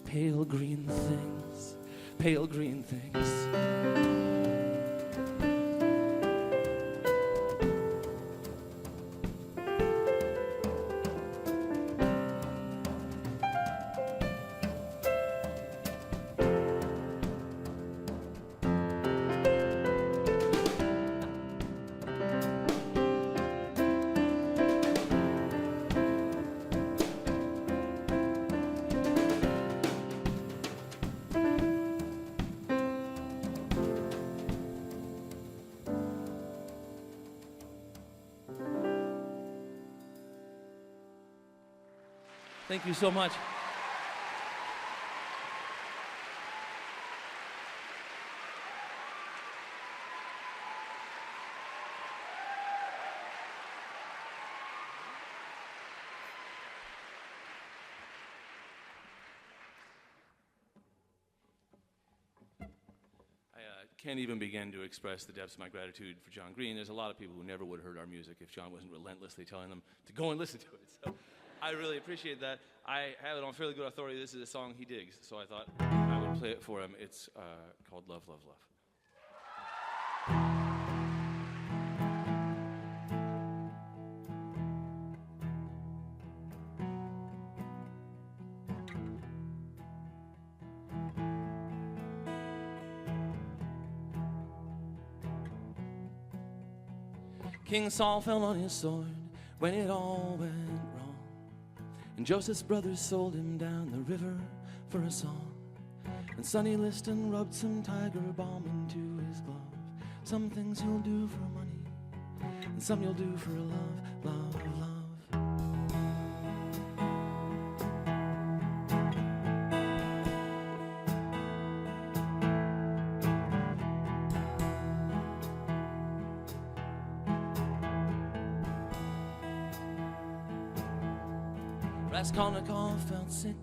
pale green things, pale green things. Thank you so much. I can't even begin to express the depths of my gratitude for John Green. There's a lot of people who never would have heard our music if John wasn't relentlessly telling them to go and listen to it. So I really appreciate that. I have it on fairly good authority. This is a song he digs, so I thought I would play it for him. It's called Love, Love, Love. King Saul fell on his sword when it all went wrong, and Joseph's brothers sold him down the river for a song. And Sonny Liston rubbed some tiger balm into his glove. Some things you'll do for money, and some you'll do for love, love, love. Raskolnikov felt sick,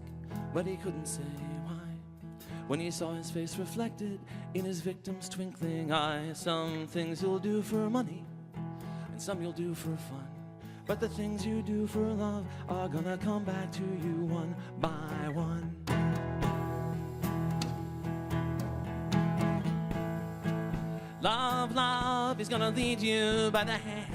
but he couldn't say why. When he saw his face reflected in his victim's twinkling eyes. Some things you'll do for money, and some you'll do for fun. But the things you do for love are gonna come back to you one by one. Love, love is gonna lead you by the hand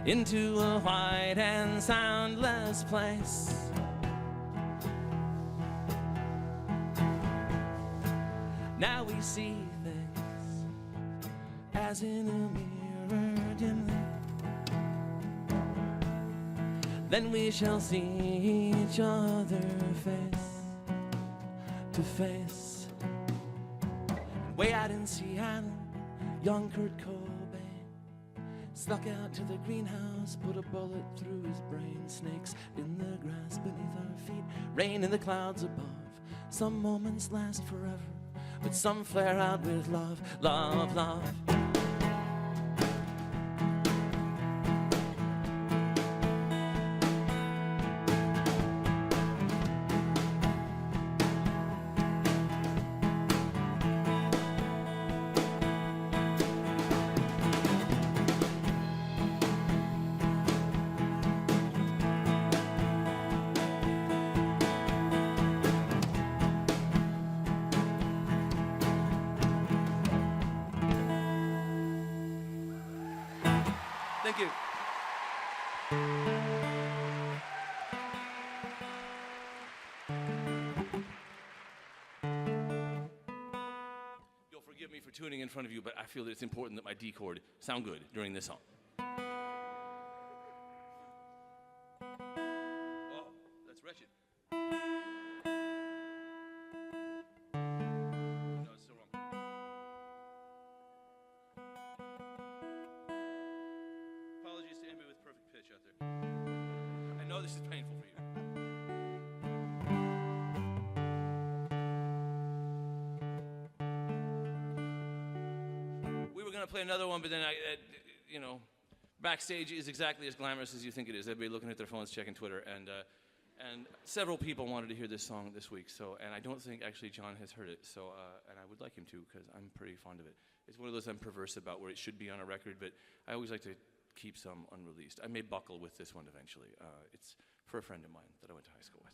into a white and soundless place. Now we see things as in a mirror dimly. Then we shall see each other face to face. Way out in Seattle, young Kurt Cobain snuck out to the greenhouse, put a bullet through his brain. Snakes in the grass beneath our feet, rain in the clouds above. Some moments last forever, but some flare out with love, love, love. Thank you. You'll forgive me for tuning in front of you, but I feel that it's important that my D chord sound good during this song. Oh, that's wretched. No, it's still wrong. Apologies to anybody with perfect pitch out there. I know this is painful for you. We were going to play another one, but then you know, backstage is exactly as glamorous as you think it is. Everybody looking at their phones, checking Twitter, and several people wanted to hear this song this week. So, and I don't think actually John has heard it. So, and I would like him to because I'm pretty fond of it. It's one of those I'm perverse about, where it should be on a record, but I always like to keep some unreleased. I may buckle with this one eventually. It's for a friend of mine that I went to high school with.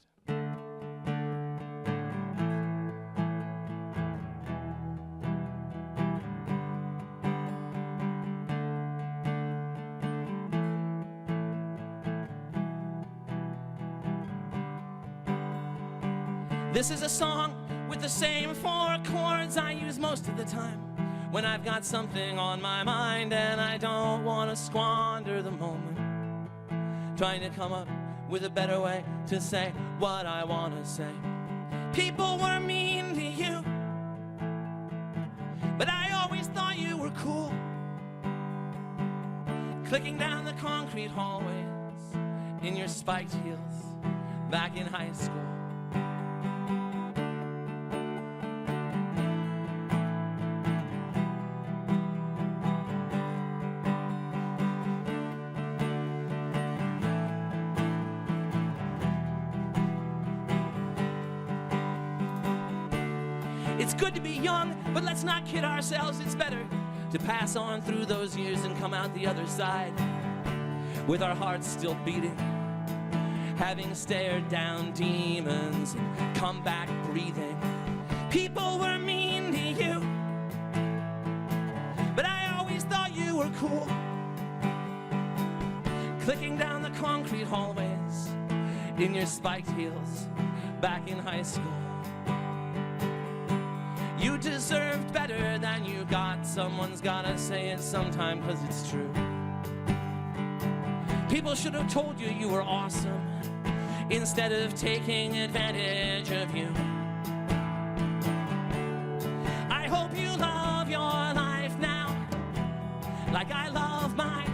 This is a song with the same 4 chords I use most of the time when I've got something on my mind and I don't want to squander the moment, trying to come up with a better way to say what I want to say. People were mean to you, but I always thought you were cool. Clicking down the concrete hallways in your spiked heels back in high school. It's good to be young, but let's not kid ourselves. It's better to pass on through those years and come out the other side with our hearts still beating, having stared down demons and come back breathing. People were mean to you, but I always thought you were cool. Clicking down the concrete hallways in your spiked heels back in high school. You deserved better than you got. Someone's gotta say it sometime, 'cause it's true. People should have told you you were awesome instead of taking advantage of you. I hope you love your life now like I love mine.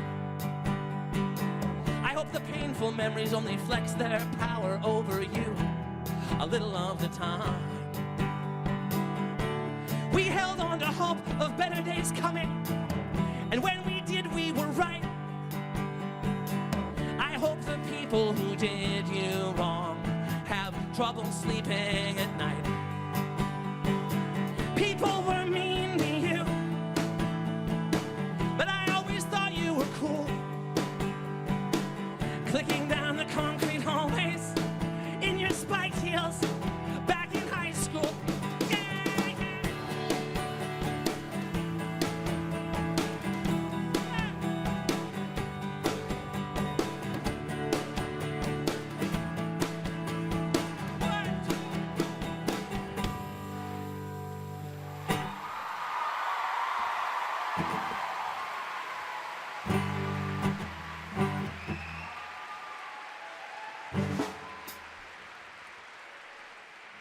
I hope the painful memories only flex their power over you a little of the time. We held on to hope of better days coming, and when we did, we were right. I hope the people who did you wrong have trouble sleeping at night. People were mean to you, but I always thought you were cool. Clicking down the concrete hallways in your spiked heels back in high school.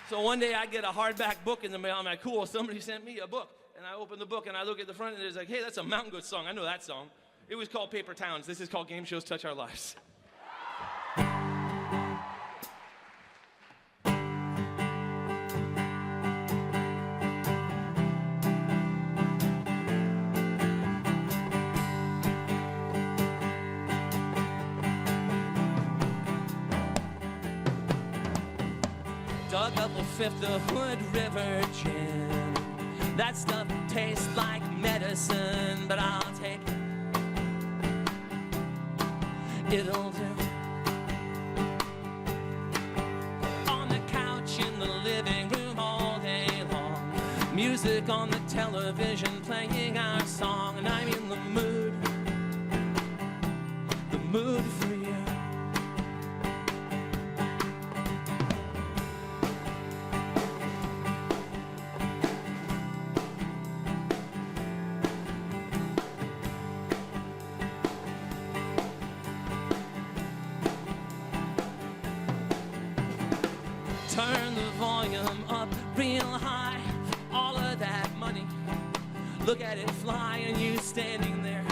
So one day I get a hardback book in the mail. I'm like, cool, somebody sent me a book. And I open the book and I look at the front and it's like, hey, that's a Mountain Goat song. I know that song. It was called Paper Towns. This is called Game Shows Touch Our Lives. Dug up a fifth of Wood River gin. That stuff tastes like medicine, but I'll take it. It'll do. On the couch in the living room all day long. Music on the television playing our song, and I'm in the mood them up real high. All of that money, look at it fly, and you standing there,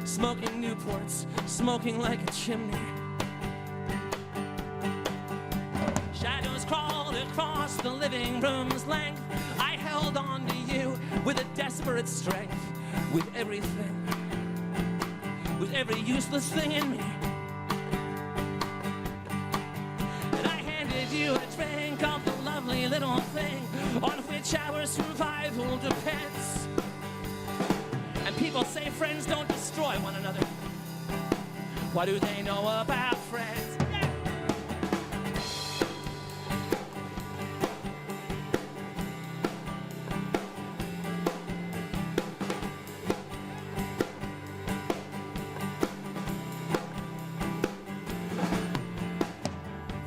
smoking Newports, smoking like a chimney. Shadows crawled across the living room's length. I held on to you with a desperate strength, with everything, with every useless thing in me. And I handed you a drink of the lovely little thing on which our survival depends. And people say friends don't destroy one another. What do they know about friends? Yeah.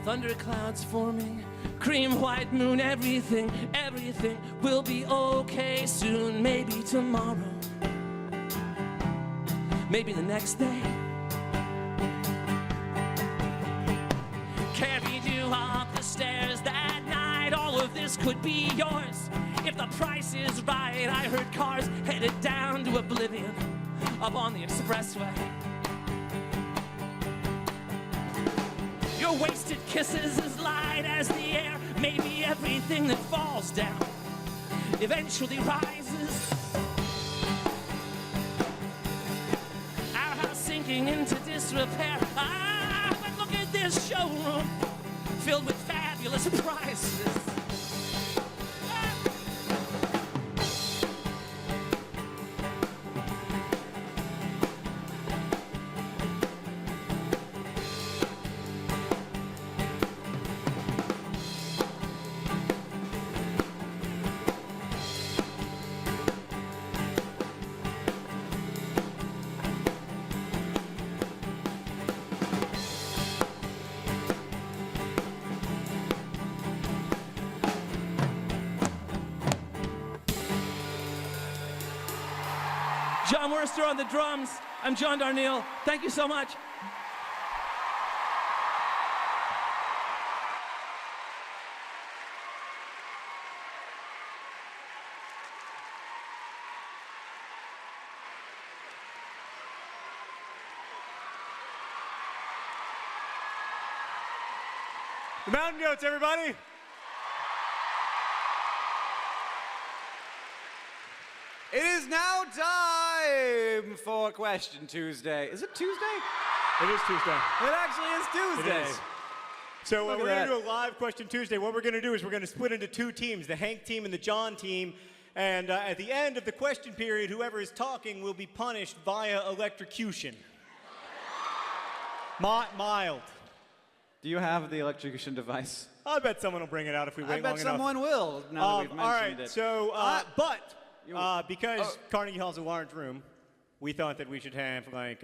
Thunderclouds forming, cream white moon, everything will be okay soon. Maybe tomorrow, maybe the next day. Carried you up the stairs that night. All of this could be yours if the price is right. I heard cars headed down to oblivion up on the expressway. Your wasted kisses as light as the air. Maybe everything that falls down eventually rises. Our house sinking into disrepair. Ah, but look at this showroom filled with fabulous prices. John Worster on the drums. I'm John Darnielle. Thank you so much. The Mountain Goats, everybody. It is now time for Question Tuesday. Is it Tuesday? It is Tuesday. It actually is Tuesday. It is. So Look we're at going to do a live Question Tuesday. What we're going to do is we're going to split into two teams, the Hank team and the John team. And at the end of the question period, whoever is talking will be punished via electrocution. Mild. Do you have the electrocution device? I bet someone will bring it out if we wait long enough. I bet someone will, now that we've mentioned all right, it. so, because Carnegie Hall's a large room, we thought that we should have, like,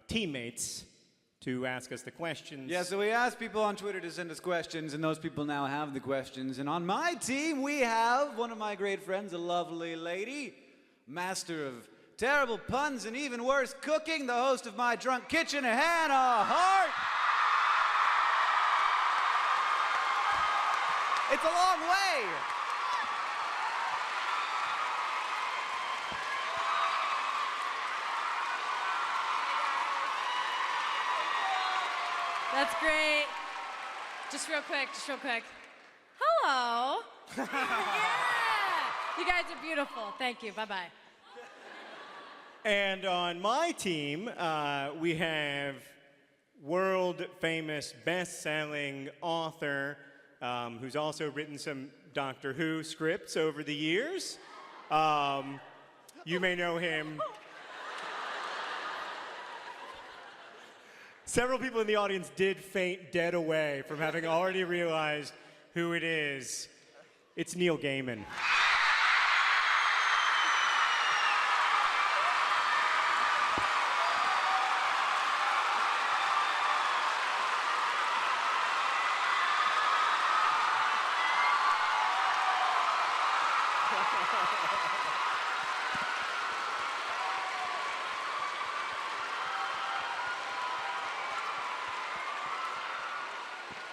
teammates to ask us the questions. Yeah, so we asked people on Twitter to send us questions, and those people now have the questions. And on my team, we have one of my great friends, a lovely lady, master of terrible puns and even worse cooking, the host of My Drunk Kitchen, Hannah Hart. It's a long way. That's great. Just real quick. Hello. Yeah. You guys are beautiful. Thank you. Bye-bye. And on my team, we have world-famous, best-selling author who's also written some Doctor Who scripts over the years. You may know him. Several people in the audience did faint dead away from having already realized who it is. It's Neil Gaiman.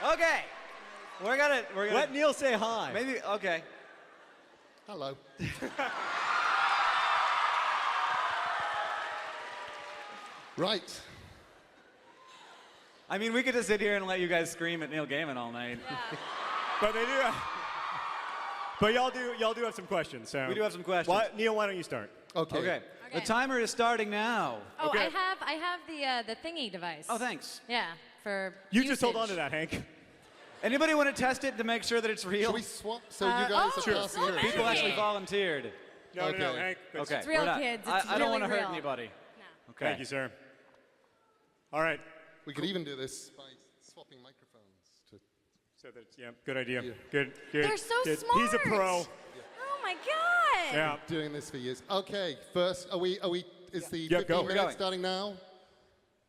Okay. We're gonna Let Neil say hi. maybe okay. Hello. Right. I mean, we could just sit here and let you guys scream at Neil Gaiman all night. But they do. But y'all do have some questions. So We do have some questions. Neil, why don't you start? Okay. Okay. The timer is starting now. Oh, Okay. I have the thingy device. Oh, thanks. Yeah, for You just hold usage. on to that, Hank. Anybody want to test it to make sure that it's real? Shall we swap so you guys are Sure. passing it? People actually volunteered. No, Okay. Hank. Okay. It's real, we're not. kids. I It's don't really want to hurt real. anybody. Okay. Thank you, sir. All right. We could even do this by swapping microphones. So that's good idea. Yeah. Good. They're so good. smart. He's a pro. Oh my God. Yeah. Doing this for years. Okay, first, is the Yeah, 15 go. minutes Going. starting now?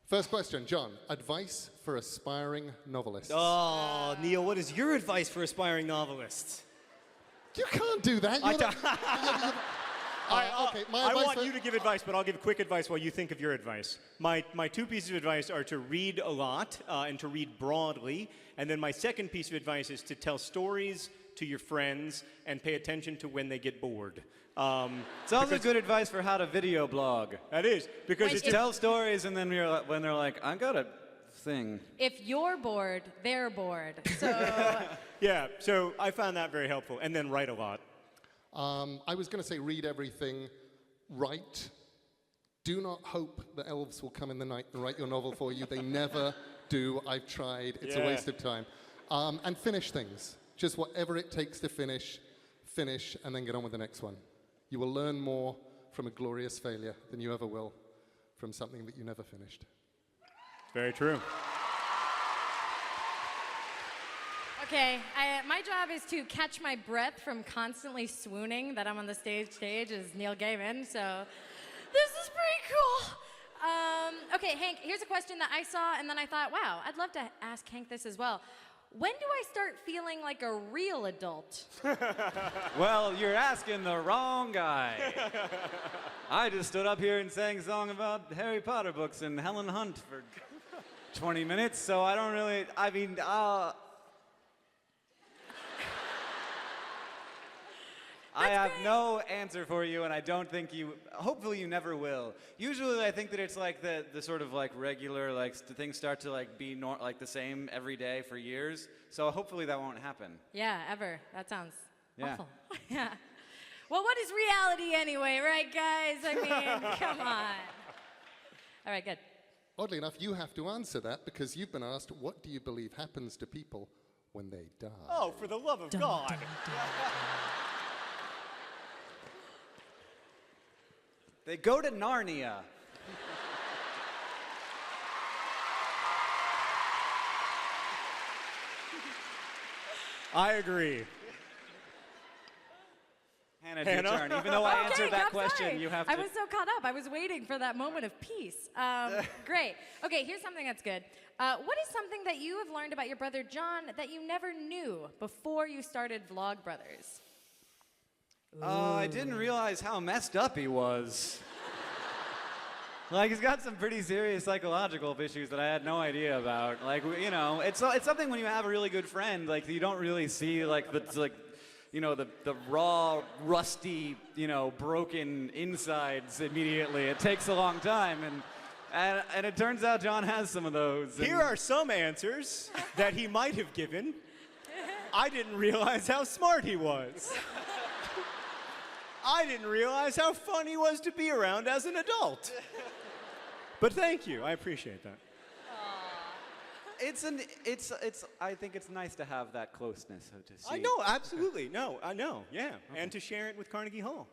First question, John. Advice for aspiring novelists. Oh, Neil, what is your advice for aspiring novelists? You can't do that. You're okay, my I advice want for- you to give advice, but I'll give quick advice while you think of your advice. My two pieces of advice are to read a lot and to read broadly. And then my second piece of advice is to tell stories to your friends and pay attention to when they get bored. It's also good advice for how to video blog. That is, because Wait, it's Tell stories, and then when they're like, I got a thing. If you're bored, they're bored. So yeah, so I found that very helpful. And then write a lot. I was going to say read everything, write. Do not hope the elves will come in the night and write your novel for you. They never do. I've tried. It's a Yeah. waste of time. And finish things. Just whatever it takes to finish, and then get on with the next one. You will learn more from a glorious failure than you ever will from something that you never finished. Very true. okay, my job is to catch my breath from constantly swooning that I'm on the stage as Neil Gaiman. So this is pretty cool. Okay, Hank, here's a question that I saw, and then I thought, wow, I'd love to ask Hank this as well. When do I start feeling like a real adult? Well, you're asking the wrong guy. I just stood up here and sang a song about Harry Potter books and Helen Hunt for 20 minutes, so I don't really, I have no answer for you, and I don't think hopefully you never will. Usually I think that it's like the sort of like regular, like things start to like be like the same every day for years, so hopefully that won't happen. Yeah, ever. That sounds Yeah. awful. Yeah. Well, what is reality anyway, right, guys? I mean, come on. All right, good. Oddly enough, you have to answer that because you've been asked, what do you believe happens to people when they die? Oh, for the love of God. They go to Narnia. I agree. Hannah, it's your Hannah? turn. Even though I answered that I'm question, sorry. you have to. I was so caught up. I was waiting for that moment of peace. Great. Okay, here's something that's good. What is something that you have learned about your brother John that you never knew before you started Vlogbrothers? I didn't realize how messed up he was. Like, he's got some pretty serious psychological issues that I had no idea about. Like, you know, it's something when you have a really good friend, like, you don't really see, like, the raw, rusty, broken insides immediately. It takes a long time, and it turns out John has some of those. Here are some answers that he might have given. I didn't realize how smart he was. I didn't realize how fun he was to be around as an adult. But thank you, I appreciate that. I think it's nice to have that closeness, so to see. I know, absolutely. No, I know, yeah. Okay. And to share it with Carnegie Hall.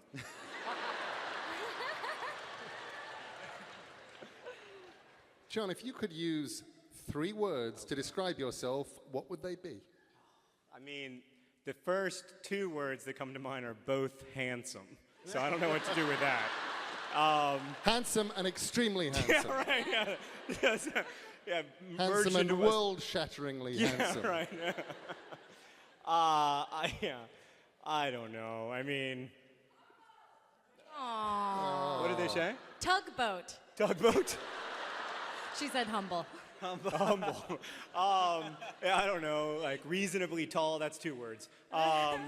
John, if you could use 3 words to describe yourself, what would they be? I mean, the first 2 words that come to mind are both handsome. So I don't know what to do with that. Handsome and extremely handsome. Yeah, right, yeah. Yes, yeah, merged Handsome and into a- world-shatteringly handsome. Yeah, right. I don't know. I mean, Aww. what did they say? Tugboat. Tugboat? She said humble. Humble. Yeah, I don't know, like reasonably tall. That's 2 words. Well,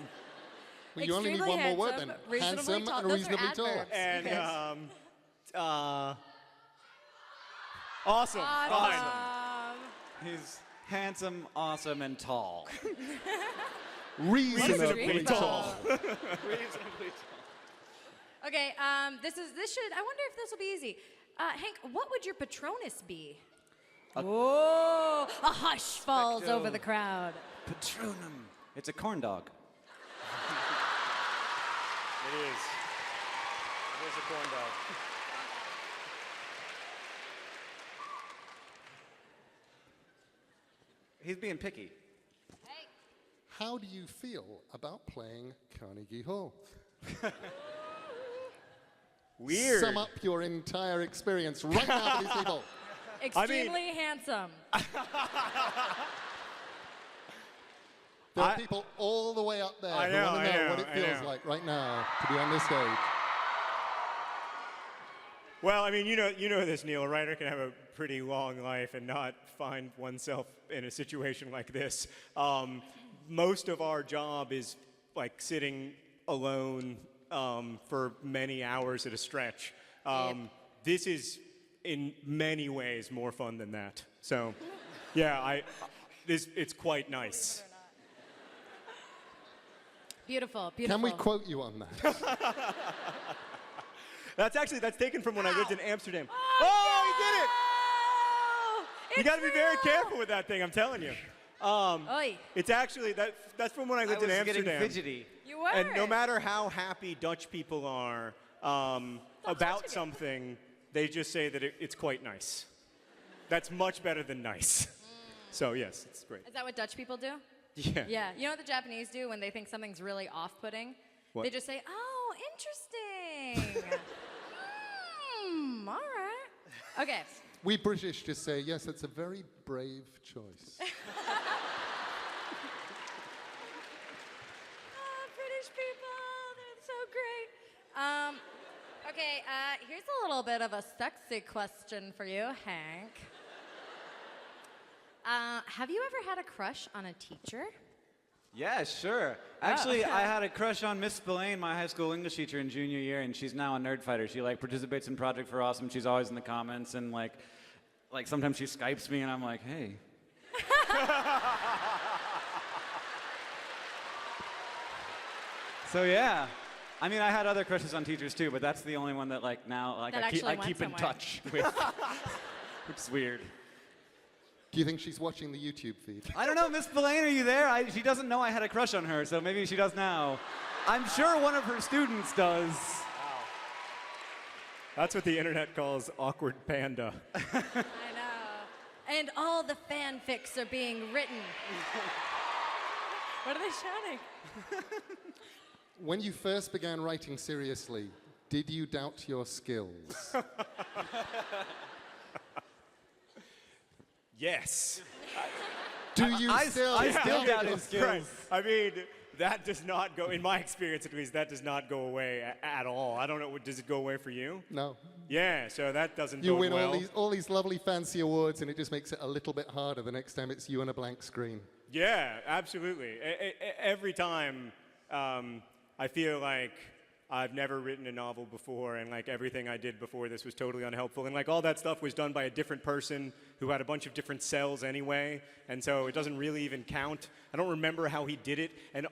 you only need Extremely one more word then. handsome, reasonably Handsome tall. and Those are reasonably tall. adverbs. And Yes. awesome. Fine. He's handsome, awesome, and tall. Reasonably Reasonably tall. Reasonably tall. Okay, this should, I wonder if this will be easy. Hank, what would your Patronus be? Oh, a hush falls over the crowd. Patronum. It's a corn dog. It is. It is a corn dog. He's being picky. How do you feel about playing Carnegie Hall? Weird. Sum up your entire experience right now for these people. Extremely handsome. There are people all the way up there I who know, want to I know know, what it I feels know. like right now to be on this stage. Well, I mean, you know this, Neil. A writer can have a pretty long life and not find oneself in a situation like this. Most of our job is like sitting alone for many hours at a stretch. This is in many ways more fun than that. So, yeah, it's quite nice. Beautiful, beautiful. Can we quote you on that? That's taken from when I lived in Amsterdam. Oh, Oh, he did it! You got to be very careful with that thing. I'm telling you. Oi, It's actually that's from when I lived in Amsterdam. getting fidgety. you were. And no matter how happy Dutch people are about something, they just say that it's quite nice. That's much better than nice. So yes, it's great. Is that what Dutch people do? Yeah. Yeah. You know what the Japanese do when they think something's really off-putting? What? They just say, "Oh, interesting." All right. Okay. We British just say, yes, it's a very brave choice. British people, they're so great. Okay, here's a little bit of a sexy question for you, Hank. Have you ever had a crush on a teacher? Yeah, sure. Actually, I had a crush on Miss Spillane, my high school English teacher in junior year, and she's now a Nerdfighter. She like participates in Project for Awesome. She's always in the comments, and like sometimes she Skypes me, and I'm like, hey. So yeah, I mean, I had other crushes on teachers too, but that's the only one that like now like That I keep, actually I went keep in somewhere. touch with, which is weird. Do you think she's watching the YouTube feed? I don't know, Miss Spillane, are you there? She doesn't know I had a crush on her, so maybe she does now. I'm sure one of her students does. That's what the internet calls awkward panda. I know. And all the fanfics are being written. What are they shouting? When you first began writing seriously, did you doubt your skills? Yes. Do you still? I still doubt his skills. Right. I mean, that does not go, in my experience at least, that does not go away at all. I don't know, does it go away for you? No. Yeah, so that doesn't You bode win well. all these lovely fancy awards, and it just makes it a little bit harder the next time it's you on a blank screen. Yeah, absolutely. Every time I feel like I've never written a novel before, and like everything I did before this was totally unhelpful, and like all that stuff was done by a different person who had a bunch of different cells anyway, and so it doesn't really even count. I don't remember how he did it, and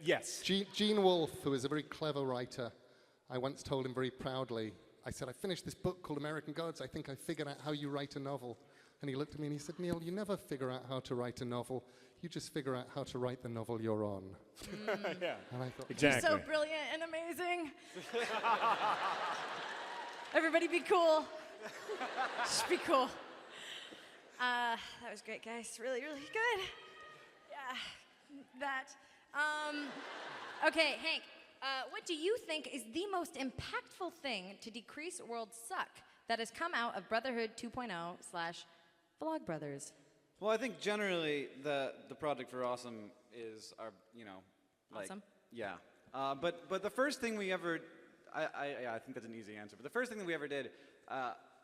yes. Gene Wolfe, who is a very clever writer, I once told him very proudly, I said, I finished this book called American Gods. I think I figured out how you write a novel. And he looked at me and he said, Neil, you never figure out how to write a novel. You just figure out how to write the novel you're on. Yeah, And I thought, exactly. You're so brilliant and amazing. Everybody be cool. Just be cool. That was great, guys. Really, really good. Yeah, that. Okay, Hank, what do you think is the most impactful thing to decrease world suck that has come out of Brotherhood 2.0/vlogbrothers? Well, I think generally the Project for Awesome is our, like, Awesome. Yeah. But the first thing we ever, I think that's an easy answer. But the first thing that we ever did,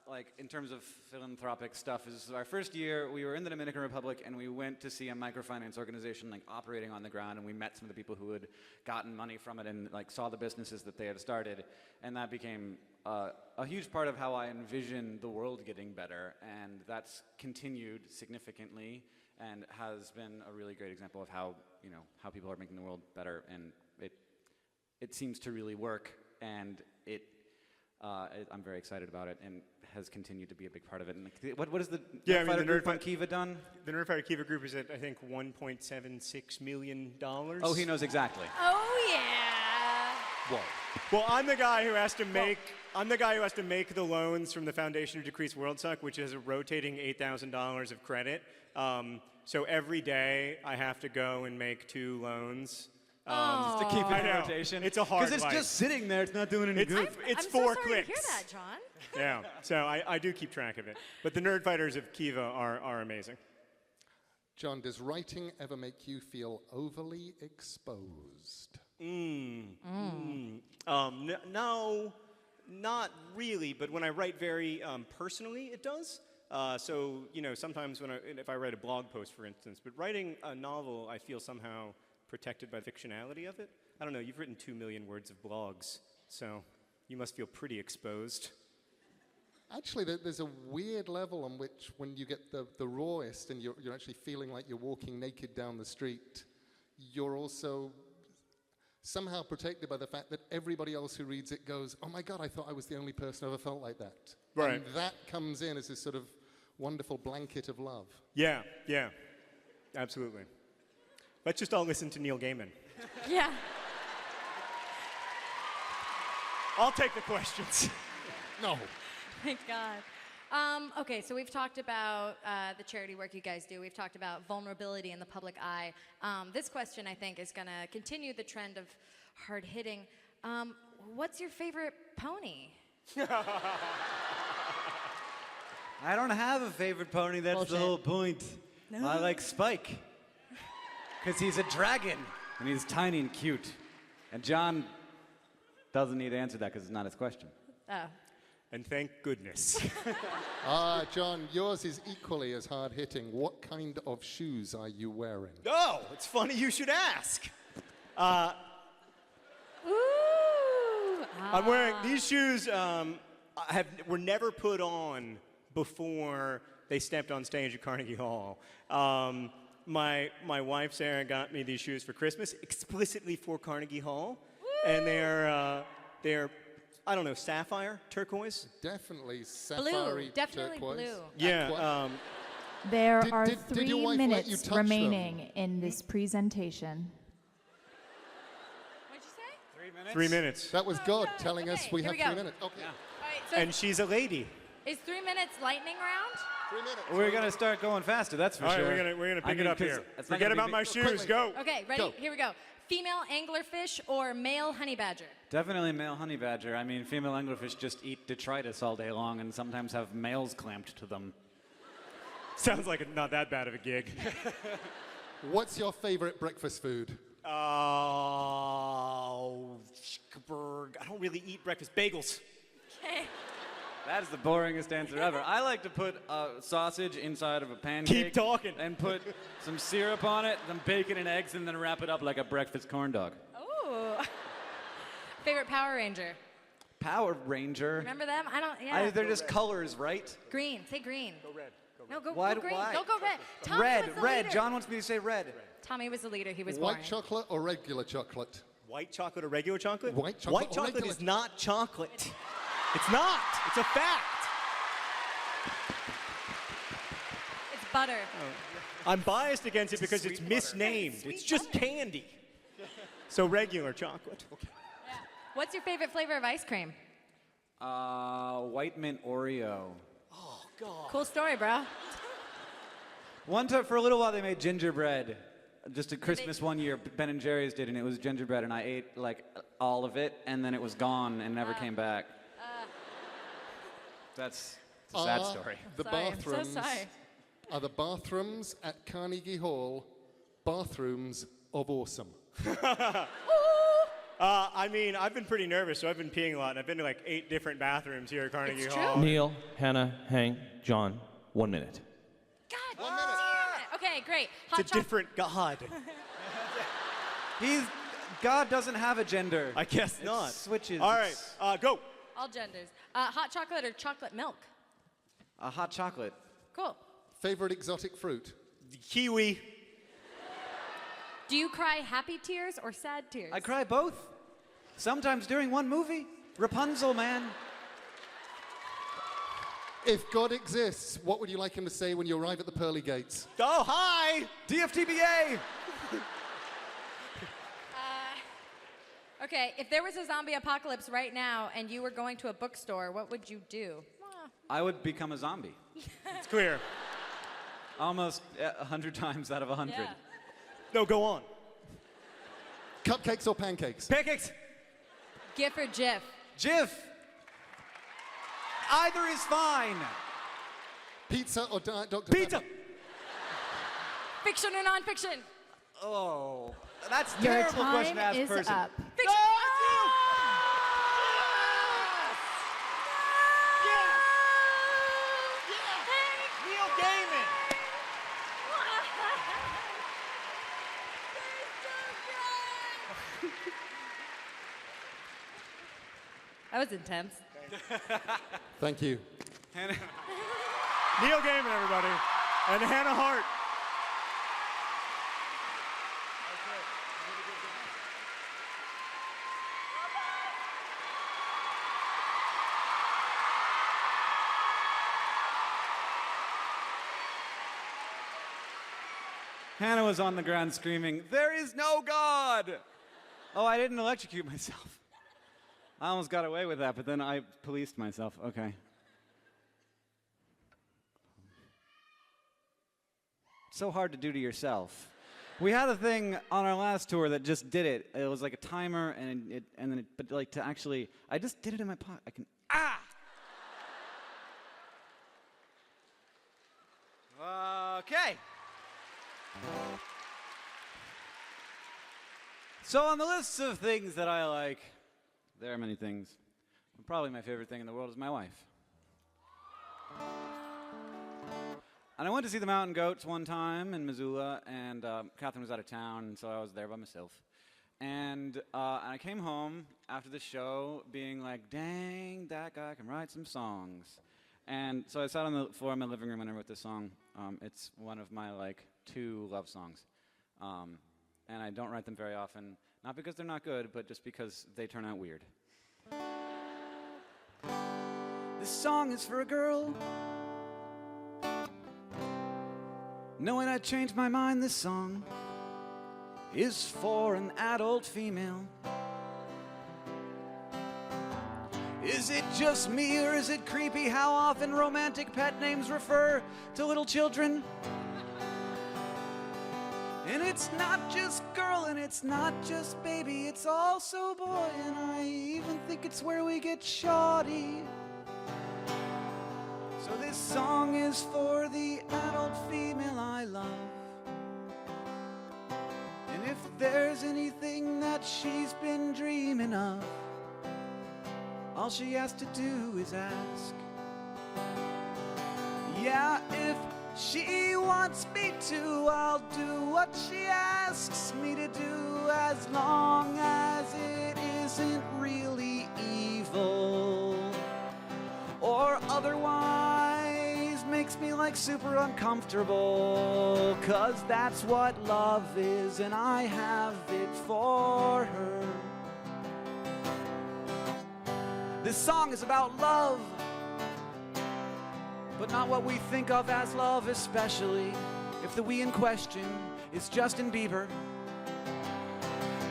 like in terms of philanthropic stuff, is our first year we were in the Dominican Republic and we went to see a microfinance organization like operating on the ground, and we met some of the people who had gotten money from it and like saw the businesses that they had started, and that became a huge part of how I envision the world getting better, and that's continued significantly and has been a really great example of how how people are making the world better, and it seems to really work, and I'm very excited about it, and has continued to be a big part of it. And what is the Nerdfighter group on Kiva done? The Nerdfighter Kiva group is at, I think, $1.76 million. Oh, he knows exactly. Oh yeah. Whoa. Well, I'm the guy who has to make the loans from the Foundation to Decrease World Suck, which is a rotating $8,000 of credit. So every day I have to go and make 2 loans. Just to keep it I in know. rotation. It's a hard Because it's life. just sitting there. It's not doing any good. It's I'm 4 so sorry clicks. to hear that, John. Yeah, so I do keep track of it. But the Nerdfighters of Kiva are amazing. John, does writing ever make you feel overly exposed? No, not really. But when I write very personally, it does. So sometimes if I write a blog post, for instance, but writing a novel, I feel somehow protected by the fictionality of it. I don't know. You've written 2 million words of blogs, so you must feel pretty exposed. Actually, there's a weird level on which, when you get the rawest and you're actually feeling like you're walking naked down the street, you're also somehow protected by the fact that everybody else who reads it goes, oh my God, I thought I was the only person who ever felt like that. Right. And that comes in as this sort of wonderful blanket of love. Yeah, absolutely. Let's just all listen to Neil Gaiman. Yeah. I'll take the questions. No. Thank God. Okay, so we've talked about the charity work you guys do. We've talked about vulnerability in the public eye. This question, I think, is going to continue the trend of hard hitting. What's your favorite pony? I don't have a favorite pony. That's Bullshit. the whole point. No. I like Spike. Because he's a dragon. And he's tiny and cute. And John doesn't need to answer that because it's not his question. Oh. And thank goodness. John, yours is equally as hard-hitting. What kind of shoes are you wearing? Oh, it's funny you should ask. Ooh. I'm wearing these shoes. Were never put on before they stepped on stage at Carnegie Hall. My wife Sarah got me these shoes for Christmas, explicitly for Carnegie Hall, and they're I don't know, sapphire, turquoise. Definitely sapphire, Definitely turquoise. blue. Yeah. There Did- are did- did your 3 wife let you minutes touch them? remaining in this presentation. What'd you say? 3 minutes? 3 minutes. That was God telling us Okay, we here have we 3 go. minutes. Okay. All right, so And she's a lady. is 3 minutes lightning round? 3 minutes. We're going to start going faster, that's for All right, sure. we're gonna I pick mean, it up 'cause here. it's not Forget gonna be about me- my shoes. quickly. Go. Okay, ready? Go. Here we go. Female anglerfish or male honey badger? Definitely male honey badger. I mean, female anglerfish just eat detritus all day long and sometimes have males clamped to them. Sounds like not that bad of a gig. What's your favorite breakfast food? Oh, I don't really eat breakfast. Bagels. Okay. That is the boringest answer ever. I like to put a sausage inside of a pancake. Keep talking. And put some syrup on it, some bacon and eggs, and then wrap it up like a breakfast corn dog. Ooh. Favorite Power Ranger? Power Ranger. Remember them? I don't. Yeah. They're just colors, right? Green. Say green. Go red. No, go Why- green. why? Don't go red. Tommy Red, was the red. leader. John wants me to say red. Tommy was the leader. He was White boring. chocolate or regular chocolate? White chocolate or regular chocolate? White chocolate White or chocolate regular is not chocolate. It's not. It's a fact. It's butter. I'm biased against it because it's misnamed. It's just candy. So regular chocolate. Yeah. What's your favorite flavor of ice cream? White mint Oreo. Cool story, bro. One time, for a little while, they made gingerbread. Just at Christmas one year, Ben and Jerry's did, and it was gingerbread, and I ate like all of it, and then it was gone and never came back. That's a sad story. The Sorry, I'm bathrooms so sorry. are the bathrooms at Carnegie Hall bathrooms of awesome? I mean, I've been pretty nervous, so I've been peeing a lot, and I've been to like 8 different bathrooms here at Carnegie It's Hall. true. Neil, Hannah, Hank, John, 1 minute. God 1 minute. damn it. Okay, great. Hot It's a different God. God doesn't have a gender. I guess It not. switches. All right, go. All genders. Hot chocolate or chocolate milk? A hot chocolate. Cool. Favorite exotic fruit? Kiwi. Do you cry happy tears or sad tears? I cry both. Sometimes during one movie. Rapunzel, man. If God exists, what would you like him to say when you arrive at the pearly gates? Oh, hi. DFTBA. Okay, if there was a zombie apocalypse right now and you were going to a bookstore, what would you do? I would become a zombie. It's clear. Almost 100 times out of 100. Yeah. No, go on. Cupcakes or pancakes? Pancakes. GIF or GIF? Jif. Either is fine. Pizza or Diet Dr. Pizza. Pepper? Fiction or nonfiction? Oh, that's Your terrible question to time ask is person. up. Fiction. Neil Gaiman. That was intense. Thank you. Hannah. Neil Gaiman, everybody. And Hannah Hart. Hannah was on the ground screaming, "There is no God!" Oh, I didn't electrocute myself. I almost got away with that, but then I policed myself. Okay. So hard to do to yourself. We had a thing on our last tour that just did it. It was like a timer, but like to actually, I just did it in my pocket. I can, Okay. So on the list of things that I like, there are many things. Probably my favorite thing in the world is my wife. And I went to see the Mountain Goats one time in Missoula, and Catherine was out of town, and so I was there by myself. And I came home after the show being like, dang, that guy can write some songs. And so I sat on the floor in my living room and I wrote this song. It's one of my, 2 love songs. And I don't write them very often, not because they're not good, but just because they turn out weird. This song is for a girl. Knowing I changed my mind, this song is for an adult female. Is it just me, or is it creepy how often romantic pet names refer to little children? And it's not just girl, and it's not just baby, it's also boy, and I even think it's where we get shoddy. So this song is for the adult female I love. And if there's anything that she's been dreaming of, all she has to do is ask. Yeah, if she wants me to, I'll do what she asks me to do, as long as it isn't really evil or otherwise makes me super uncomfortable, 'cause that's what love is, and I have it for her. This song is about love, but not what we think of as love, especially if the we in question is Justin Bieber.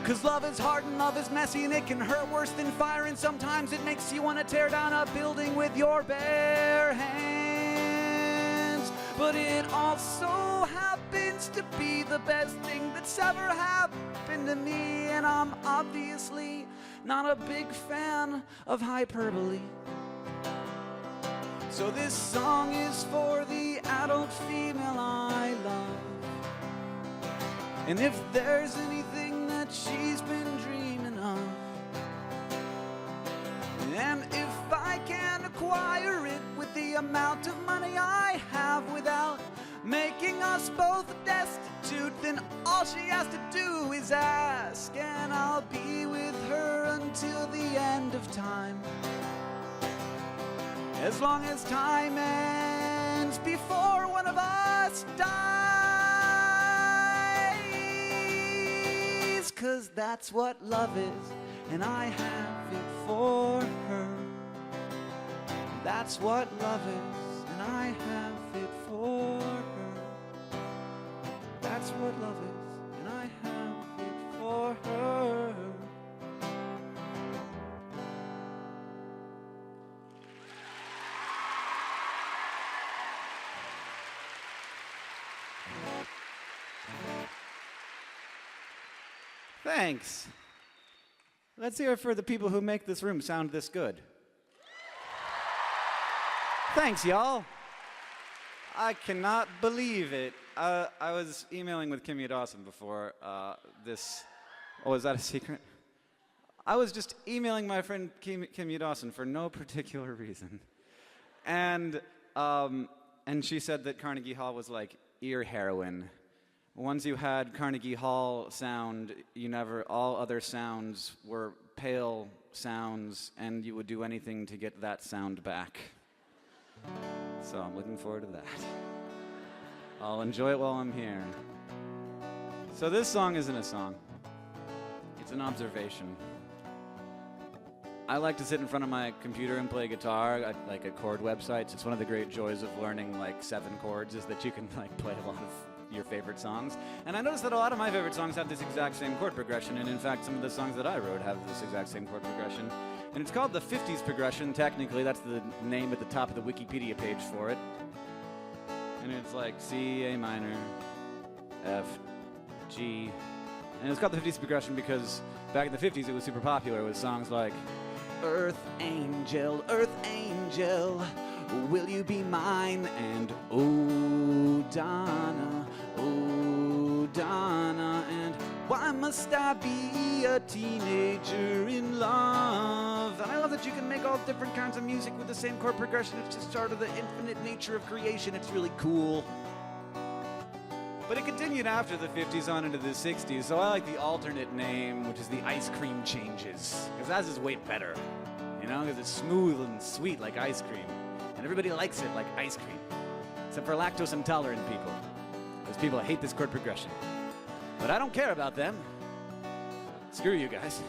'Cause love is hard and love is messy, and it can hurt worse than fire, and sometimes it makes you want to tear down a building with your bare hands. But it also happens to be the best thing that's ever happened to me, and I'm obviously not a big fan of hyperbole. So this song is for the adult female I love. And if there's anything that she's been dreaming of, And if I can acquire it with the amount of money I have without making us both destitute, then all she has to do is ask, and I'll be with her until the end of time. As long as time ends before one of us dies. 'Cause that's what love is, and I have it for her. That's what love is, and I have it for her. That's what love is, and I have it for her. Thanks. Let's hear it for the people who make this room sound this good. Thanks, y'all. I cannot believe it. I was emailing with Kimmy Dawson before this. Oh, is that a secret? I was just emailing my friend Kimmy Dawson for no particular reason. And she said that Carnegie Hall was like ear heroin. Once you had Carnegie Hall sound, all other sounds were pale sounds, and you would do anything to get that sound back. So I'm looking forward to that. I'll enjoy it while I'm here. So this song isn't a song. It's an observation. I like to sit in front of my computer and play guitar, like at chord websites. It's one of the great joys of learning like 7 chords is that you can like play a lot of your favorite songs. And I noticed that a lot of my favorite songs have this exact same chord progression, and in fact some of the songs that I wrote have this exact same chord progression. And it's called the 50s progression, technically. That's the name at the top of the Wikipedia page for it. And it's like C, A minor, F, G. And it's called the 50s progression because back in the 50s it was super popular with songs like Earth Angel, will you be mine? And oh Donna, and why must I be a teenager in love? And I love that you can make all different kinds of music with the same chord progression. It's just sort of the infinite nature of creation. It's really cool. But it continued after the 50s on into the 60s, so I like the alternate name, which is the Ice Cream Changes. Because that is way better, because it's smooth and sweet like ice cream. And everybody likes it like ice cream, except for lactose intolerant people. Those people hate this chord progression. But I don't care about them. Screw you guys.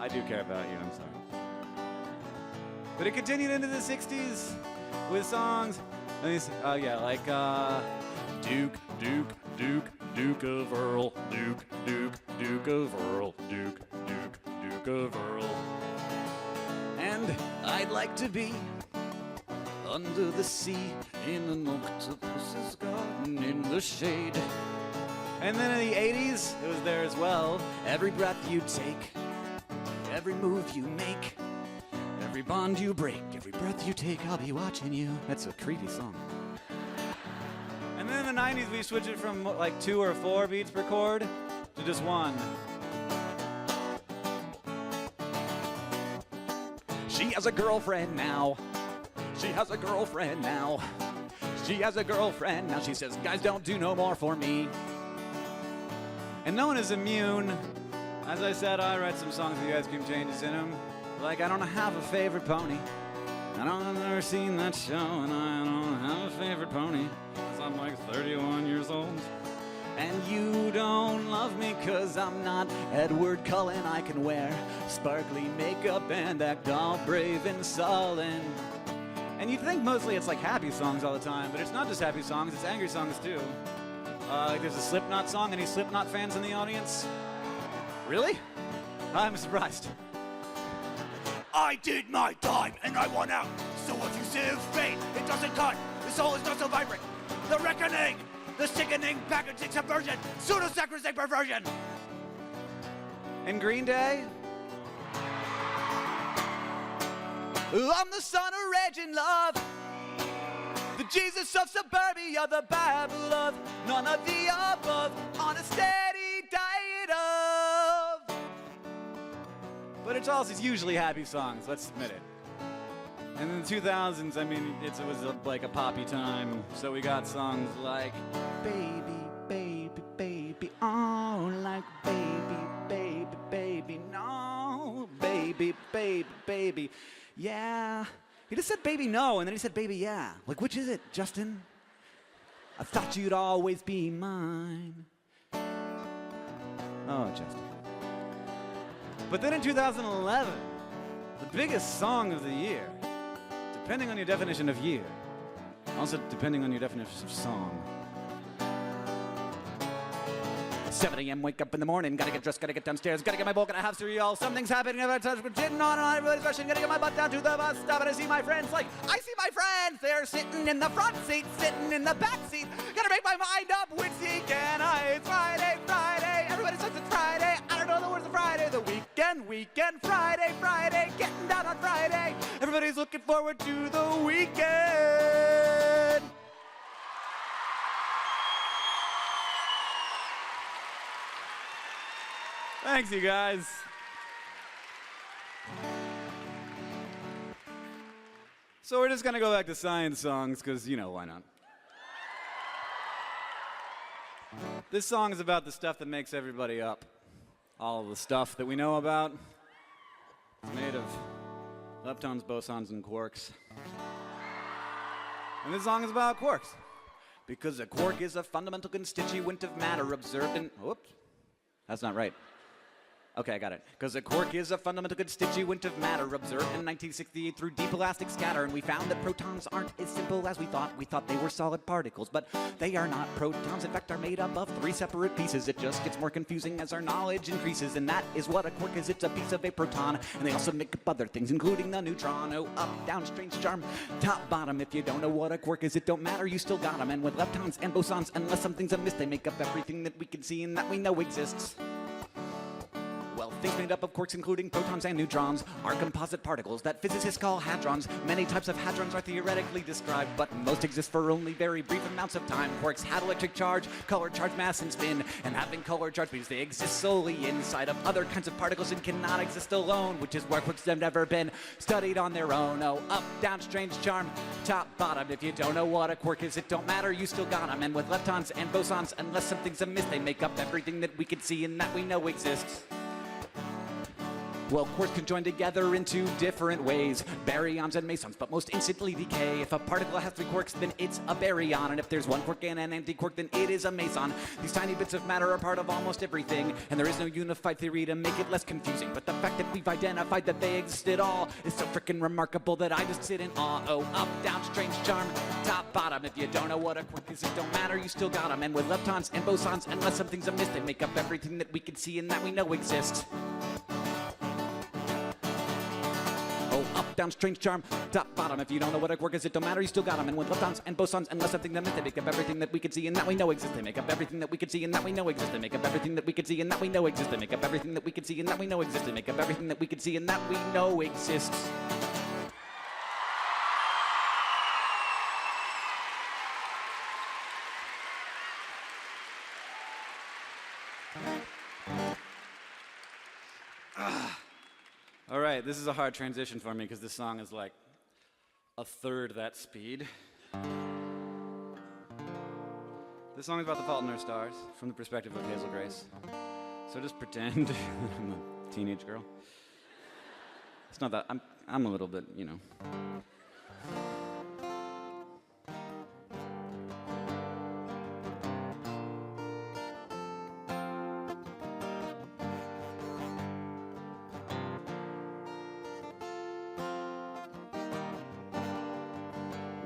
I do care about you, I'm sorry. But it continued into the 60s with songs, like Duke of Earl, Duke of Earl, Duke of Earl. And I'd like to be under the sea in an octopus's garden in the shade. And then in the 80s, it was there as well. Every breath you take, every move you make, every bond you break, every breath you take, I'll be watching you. That's a creepy song. And then in the 90s, we switched it from like 2 or 4 beats per chord to just 1. She has a girlfriend now. She has a girlfriend now. She has a girlfriend now. She says, guys, don't do no more for me. And no one is immune. As I said, I write some songs with the ice cream changes in them. Like, I don't have a favorite pony. I've never seen that show, and I don't have a favorite pony. 'Cause I'm like 31 years old. And you don't love me 'cause I'm not Edward Cullen. I can wear sparkly makeup and act all brave and sullen. And you'd think mostly it's like happy songs all the time, but it's not just happy songs, it's angry songs too. There's a Slipknot song. Any Slipknot fans in the audience? Really? I'm surprised. I did my time and I won out. So if you sieve fate, it doesn't cut. The soul is not so vibrant. The reckoning, the sickening packaging subversion, pseudo-sacrosanct perversion. In Green Day, I'm the son of raging love, the Jesus of suburbia, the Bible of none of the above, on a steady diet of But it's also usually happy songs, let's admit it. And in the 2000s, I mean, it was like a poppy time, so we got songs like Baby, Baby, Baby, oh, like Baby, Baby, Baby, no, Baby, Baby, Baby, yeah. He just said baby no, and then he said baby yeah. Like, which is it, Justin? I thought you'd always be mine. Oh, Justin. But then in 2011, the biggest song of the year, depending on your definition of year, also depending on your definition of song. 7 a.m., wake up in the morning, gotta get dressed, gotta get downstairs, gotta get my bowl, gotta have cereal, something's happening, I've touched gin on, and everybody's rushing, gotta get my butt down to the bus stop, and I see my friends, like, I see my friends, they're sitting in the front seat, sitting in the back seat, gotta make my mind up, which seat can I? It's Friday, Friday, everybody says it's Friday, I don't know the words of Friday, the weekend, Friday, Friday, getting down on Friday, everybody's looking forward to the weekend. Thanks, you guys. So we're just gonna go back to science songs, because, you know, why not? This song is about the stuff that makes everybody up. All of the stuff that we know about. It's made of leptons, bosons, and quarks. And this song is about quarks. Because a quark is a fundamental constituent of matter observed in... Whoops. That's not right. Okay, I got it. Because a quark is a fundamental constituent of matter observed in 1968 through deep elastic scatter, and we found that protons aren't as simple as we thought. We thought they were solid particles, but they are not. Protons, in fact, are made up of 3 separate pieces. It just gets more confusing as our knowledge increases, and that is what a quark is. It's a piece of a proton, and they also make up other things, including the neutron. Oh, up, down, strange charm, top, bottom. If you don't know what a quark is, it don't matter, you still got them. And with leptons and bosons, unless something's amiss, they make up everything that we can see and that we know exists. Well, things made up of quarks, including protons and neutrons, are composite particles that physicists call hadrons. Many types of hadrons are theoretically described, but most exist for only very brief amounts of time. Quarks had electric charge, color, charge, mass, and spin, and having color charge means they exist solely inside of other kinds of particles and cannot exist alone, which is where quarks have never been studied on their own. Oh, up, down, strange charm, top, bottom. If you don't know what a quark is, it don't matter, you still got them. And with leptons and bosons, unless something's amiss, they make up everything that we can see and that we know exists. Well, quarks can join together in 2 different ways, baryons and mesons, but most instantly decay. If a particle has 3 quarks, then it's a baryon, and if there's 1 quark and an anti-quark, then it is a meson. These tiny bits of matter are part of almost everything, and there is no unified theory to make it less confusing. But the fact that we've identified that they exist at all is so frickin' remarkable that I just sit in awe. Oh, up, down, strange charm, top, bottom. If you don't know what a quark is, it don't matter, you still got them. And with leptons and bosons, unless something's amiss, they make up everything that we can see and that we know exists. Down, strange charm, top, bottom. If you don't know what a quark is, it don't matter, you still got them. And with leptons and bosons, unless something that they make up everything that we can see and that we know exists. They make up everything that we can see and that we know exists. They make up everything that we can see and that we know exists. They make up everything that we can see and that we know exists. They make up everything that we can see and that we know exists. All right, this is a hard transition for me because this song is like a third that speed. This song is about The Fault in Our Stars from the perspective of Hazel Grace. So just pretend I'm a teenage girl. It's not that, I'm a little bit, you know.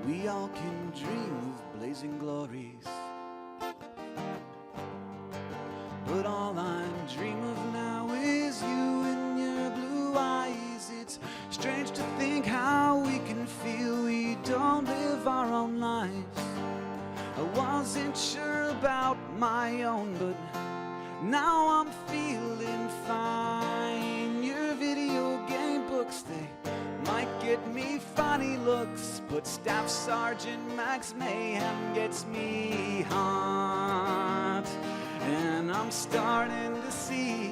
We all can dream of blazing glories, but all I dream of now is you and your blue eyes. It's strange to think how we can feel we don't live our own lives. I wasn't sure about my own, but now I'm feeling fine. Your video game books, they might get me funny looks, but Staff Sergeant Max Mayhem gets me hot. And I'm starting to see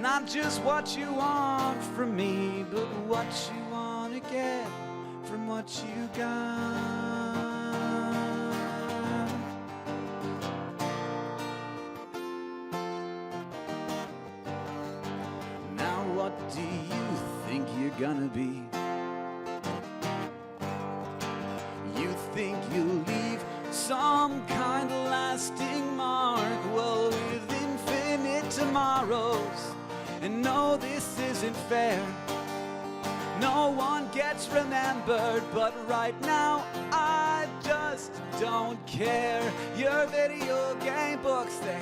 Not just what you want from me, but what you want to get from what you got. Now what do you think you're gonna be? You think you'll leave some kind of lasting mark? Well, with infinite tomorrows. And no, this isn't fair. No one gets remembered, but right now I just don't care. Your video game books, they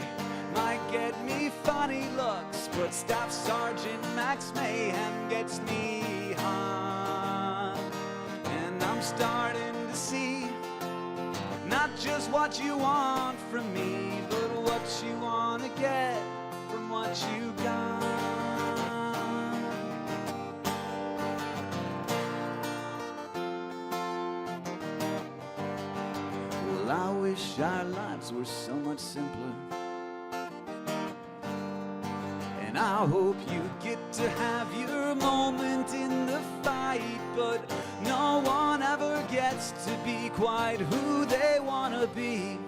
might get me funny looks, but Staff Sergeant Max Mayhem gets me hot. And I'm starting to see not just what you want from me, but what you want to get from what you got. Well, I wish our lives were so much simpler, and I hope you get to have your moment in the fight, but no one ever gets to be quite who they want to be.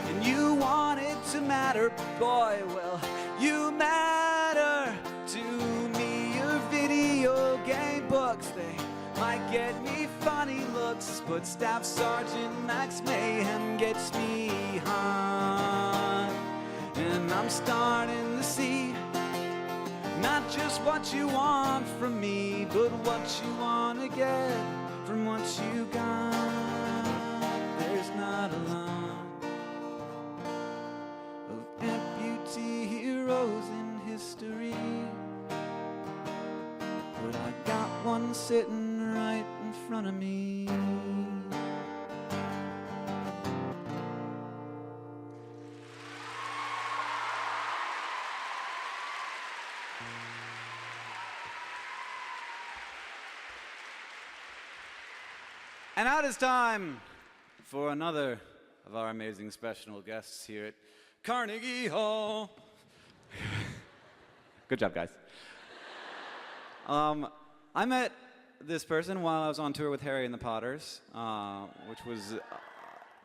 And you want it to matter, boy, well, you matter to me. Your video game books, they might get me funny looks, but Staff Sergeant Max Mayhem gets me hot. And I'm starting to see not just what you want from me, but what you want to get from what you got. There's not a lot of amputee heroes in history, but I got one sitting right in front of me. And now it is time for another of our amazing special guests here at Carnegie Hall. Good job, guys. I met this person while I was on tour with Harry and the Potters, which was,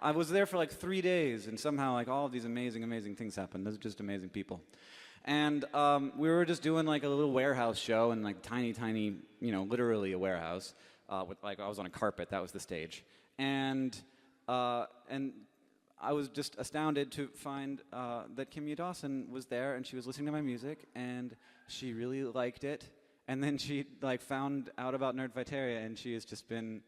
I was there for like 3 days, and somehow like all of these amazing things happened. Those are just amazing people. And we were just doing like a little warehouse show, and like tiny, you know, literally a warehouse. With like I was on a carpet, that was the stage, and I was just astounded to find that Kimya Dawson was there, and she was listening to my music, and she really liked it, and then she like found out about Nerdfighteria, and she has just been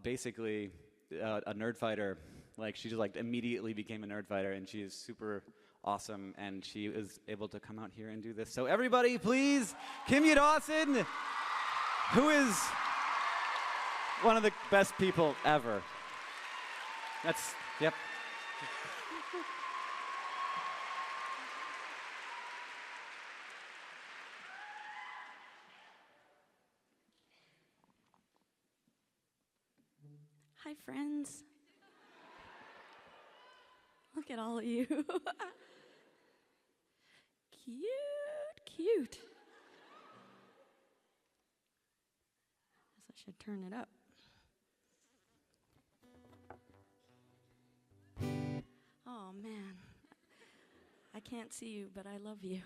basically a nerd fighter. Like she just like immediately became a nerd fighter, and she is super awesome, and she is able to come out here and do this. So everybody, please, Kimya Dawson, who is one of the best people ever. That's, yep. Hi, friends. Look at all of you. Cute. Guess I should turn it up. Oh, man. I can't see you, but I love you.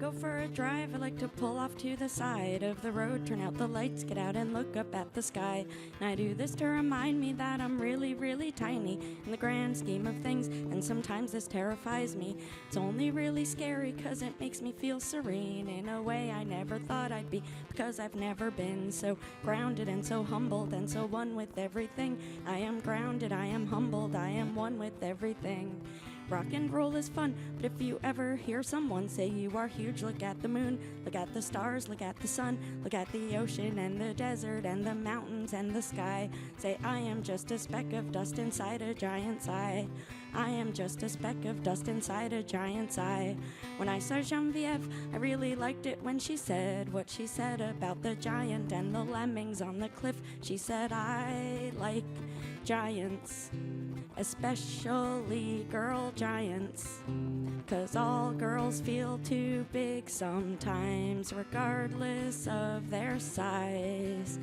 Go for a drive, I like to pull off to the side of the road, turn out the lights, get out and look up at the sky. And I do this to remind me that I'm really tiny in the grand scheme of things, and sometimes this terrifies me. It's only really scary cause it makes me feel serene in a way I never thought I'd be, because I've never been so grounded and so humbled and so one with everything. I am grounded, I am humbled, I am one with everything. rock and roll is fun, but if you ever hear someone say you are huge, look at the moon, look at the stars, look at the sun, look at the ocean and the desert and the mountains and the sky. Say, I am just a speck of dust inside a giant's eye. I am just a speck of dust inside a giant's eye. When I saw Genevieve, I really liked it when she said what she said about the giant and the lemmings on the cliff. She said, I like giants, especially girl giants, 'cause all girls feel too big sometimes, regardless of their size.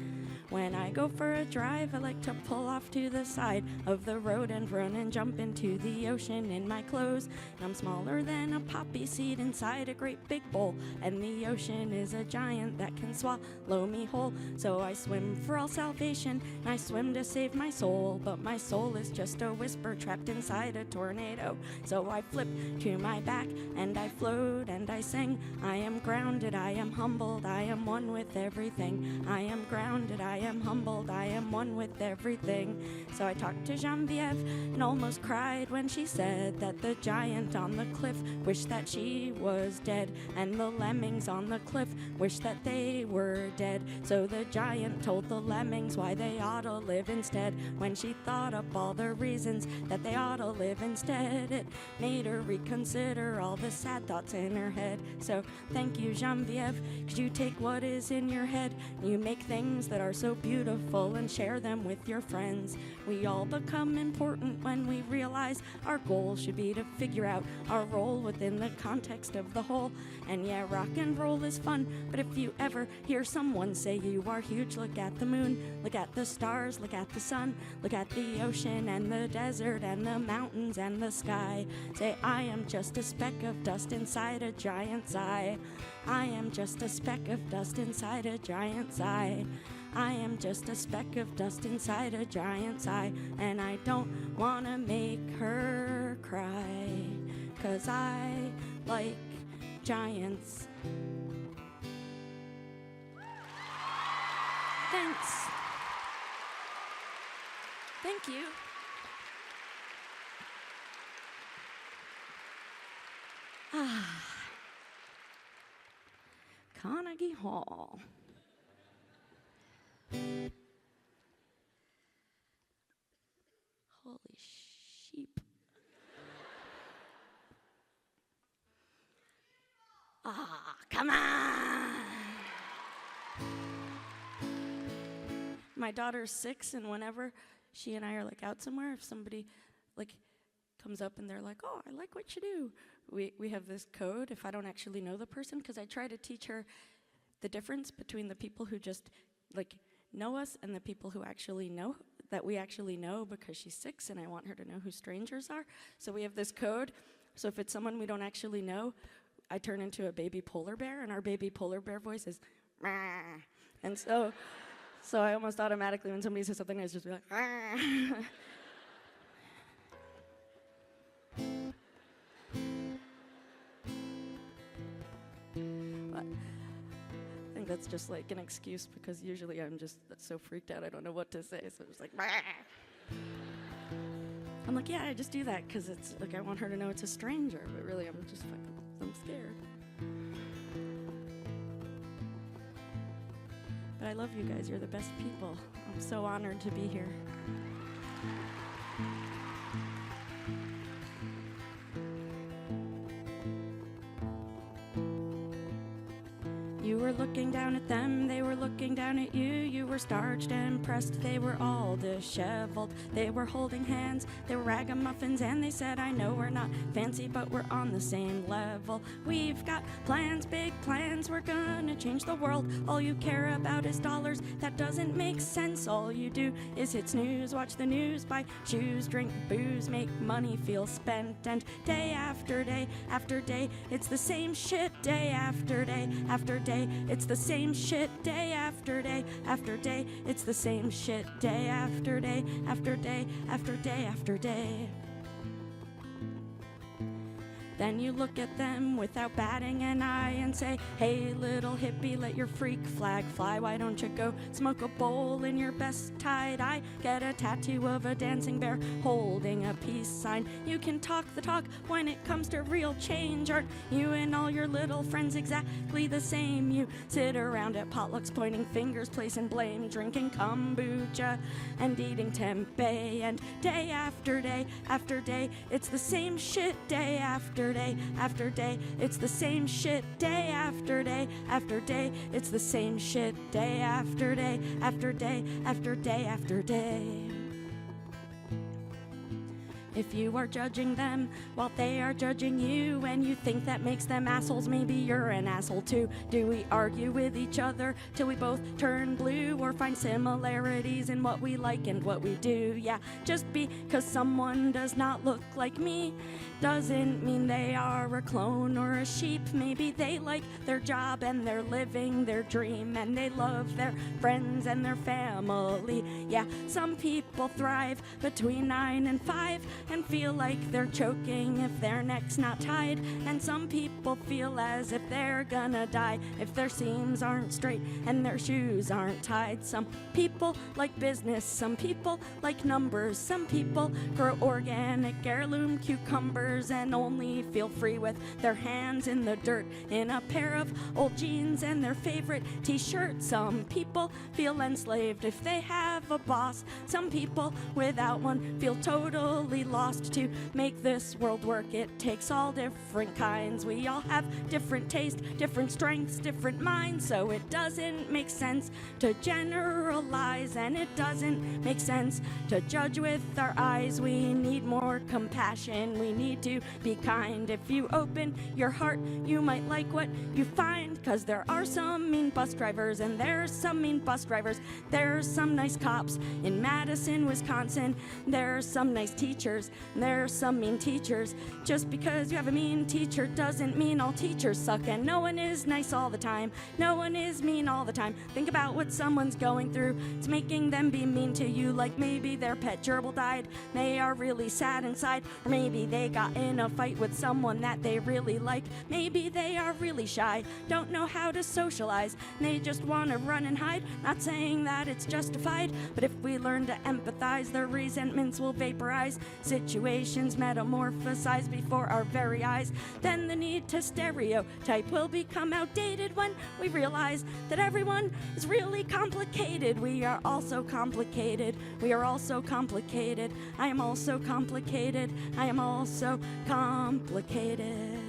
When I go for a drive, I like to pull off to the side of the road and run and jump into the ocean in my clothes. And I'm smaller than a poppy seed inside a great big bowl, and the ocean is a giant that can swallow me whole. So I swim for all salvation, and I swim to save my soul, but my soul is just a whisper trapped inside a tornado. So I flip to my back, and I float, and I sing. I am grounded, I am humbled, I am one with everything. I am grounded, I am humbled, I am one with everything. So I talked to Genevieve and almost cried when she said that the giant on the cliff wished that she was dead, and the lemmings on the cliff wished that they were dead. So the giant told the lemmings why they ought to live instead. When she thought up all the reasons that they ought to live instead, it made her reconsider all the sad thoughts in her head. So thank you, Genevieve, 'cause you take what is in your head, and you make things that are so beautiful and share them with your friends. We all become important when we realize our goal should be to figure out our role within the context of the whole. And yeah, rock and roll is fun, but if you ever hear someone say you are huge, look at the moon, look at the stars, look at the sun, look at the ocean and the desert and the mountains and the sky. Say, I am just a speck of dust inside a giant's eye. I am just a speck of dust inside a giant's eye. I am just a speck of dust inside a giant's eye, and I don't wanna make her cry, 'cause I like giants. Thanks. Thank you. Carnegie Hall. Holy sheep. Come on. My daughter's 6, and whenever she and I are like out somewhere, if somebody like comes up and they're like, oh, I like what you do, we have this code if I don't actually know the person, because I try to teach her the difference between the people who just like know us and the people who actually know, that we actually know, because she's 6 and I want her to know who strangers are. So we have this code. So if it's someone we don't actually know, I turn into a baby polar bear, and our baby polar bear voice is "Rah." And so I almost automatically, when somebody says something, I just be like "Rah." But I think that's just like an excuse, because usually I'm just so freaked out I don't know what to say, so I'm just like "Rah." I'm like, yeah, I just do that because it's like I want her to know it's a stranger, but really I'm scared. But I love you guys. You're the best people. I'm so honored to be here. You were looking down at them, they were looking down at you. You were starched and pressed, they were all disheveled. They were holding hands, they were ragamuffins, and they said, I know we're not fancy, but we're on the same level. We've got plans, big plans, we're gonna change the world. All you care about is dollars, that doesn't make sense. All you do is hit snooze, watch the news, buy shoes, drink booze, make money, feel spent. And day after day after day, it's the same shit. Day after day after day, it's the same shit. Day after day after day, it's the same shit. Day after day after day after day after day. Then you look at them without batting an eye and say, hey, little hippie, let your freak flag fly. Why don't you go smoke a bowl in your best tie-dye? Get a tattoo of a dancing bear holding a peace sign. You can talk the talk when it comes to real change. Aren't you and all your little friends exactly the same? You sit around at potlucks pointing fingers, placing blame, drinking kombucha and eating tempeh. And day after day after day, it's the same shit day after day after day. It's the same shit day after day after day. It's the same shit day after day after day after day after day. If you are judging them while they are judging you, and you think that makes them assholes, maybe you're an asshole too. Do we argue with each other till we both turn blue, or find similarities in what we like and what we do? Yeah, just because someone does not look like me doesn't mean they are a clone or a sheep. Maybe they like their job and they're living their dream, and they love their friends and their family. Yeah, some people thrive between 9 and 5 and feel like they're choking if their neck's not tied. And some people feel as if they're gonna die if their seams aren't straight and their shoes aren't tied. Some people like business, some people like numbers, some people grow organic heirloom cucumbers and only feel free with their hands in the dirt in a pair of old jeans and their favorite t-shirt. Some people feel enslaved if they have a boss. Some people without one feel totally lost. To make this world work, it takes all different kinds. We all have different tastes, different strengths, different minds. So it doesn't make sense to generalize, and it doesn't make sense to judge with our eyes. We need more compassion, we need to be kind. If you open your heart, you might like what you find, 'cause there are some mean bus drivers and there's some mean bus drivers. There's some nice cops in Madison, Wisconsin. There's some nice teachers, there's some mean teachers. Just because you have a mean teacher doesn't mean all teachers suck, and no one is nice all the time. No one is mean all the time. Think about what someone's going through. It's making them be mean to you, like maybe their pet gerbil died. They are really sad inside, or maybe they got in a fight with someone that they really like. Maybe they are really shy, don't know how to socialize, and they just want to run and hide. Not saying that it's justified, but if we learn to empathize, their resentments will vaporize. Situations metamorphosize before our very eyes. Then the need to stereotype will become outdated when we realize that everyone is really complicated. We are also complicated. We are also complicated. I am also complicated. I am also complicated.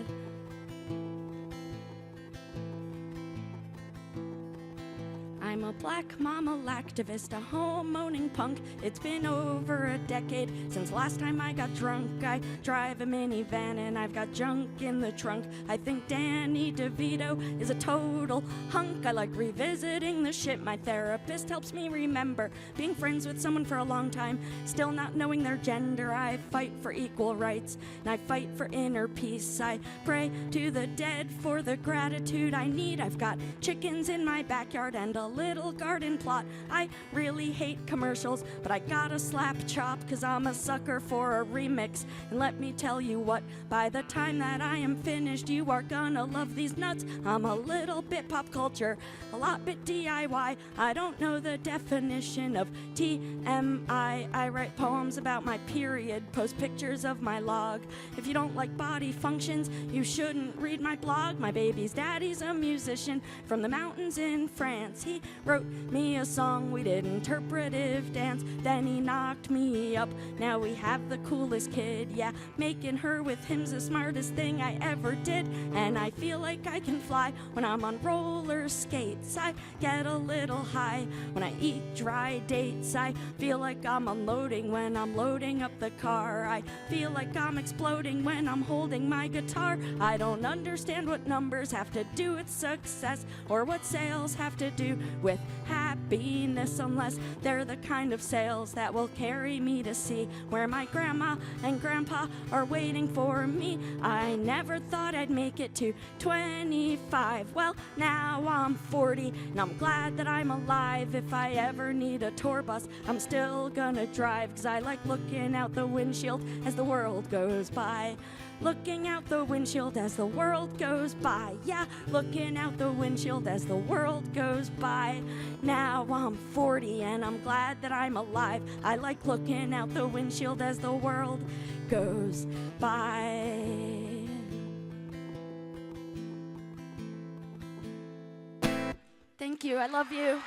I'm a black mama activist, a home-owning punk. It's been over a decade since last time I got drunk. I drive a minivan and I've got junk in the trunk. I think Danny DeVito is a total hunk. I like revisiting the shit. My therapist helps me remember being friends with someone for a long time, still not knowing their gender. I fight for equal rights and I fight for inner peace. I pray to the dead for the gratitude I need. I've got chickens in my backyard and a little garden plot. I really hate commercials, but I gotta slap chop, 'cause I'm a sucker for a remix. And let me tell you what, by the time that I am finished, you are gonna love these nuts. I'm a little bit pop culture, a lot bit DIY. I don't know the definition of TMI. I write poems about my period, post pictures of my log. If you don't like body functions, you shouldn't read my blog. My baby's daddy's a musician from the mountains in France. He wrote me a song, we did interpretive dance, then he knocked me up. Now we have the coolest kid, yeah, making her with him's the smartest thing I ever did. And I feel like I can fly when I'm on roller skates. I get a little high when I eat dry dates. I feel like I'm unloading when I'm loading up the car. I feel like I'm exploding when I'm holding my guitar. I don't understand what numbers have to do with success, or what sales have to do with happiness, unless they're the kind of sales that will carry me to see where my grandma and grandpa are waiting for me. I never thought I'd make it to 25. Well, now I'm 40 and I'm glad that I'm alive. If I ever need a tour bus, I'm still gonna drive, 'cause I like looking out the windshield as the world goes by. looking out the windshield as the world goes by. Yeah, looking out the windshield as the world goes by. Now I'm 40 and I'm glad that I'm alive. I like looking out the windshield as the world goes by. Thank you. I love you.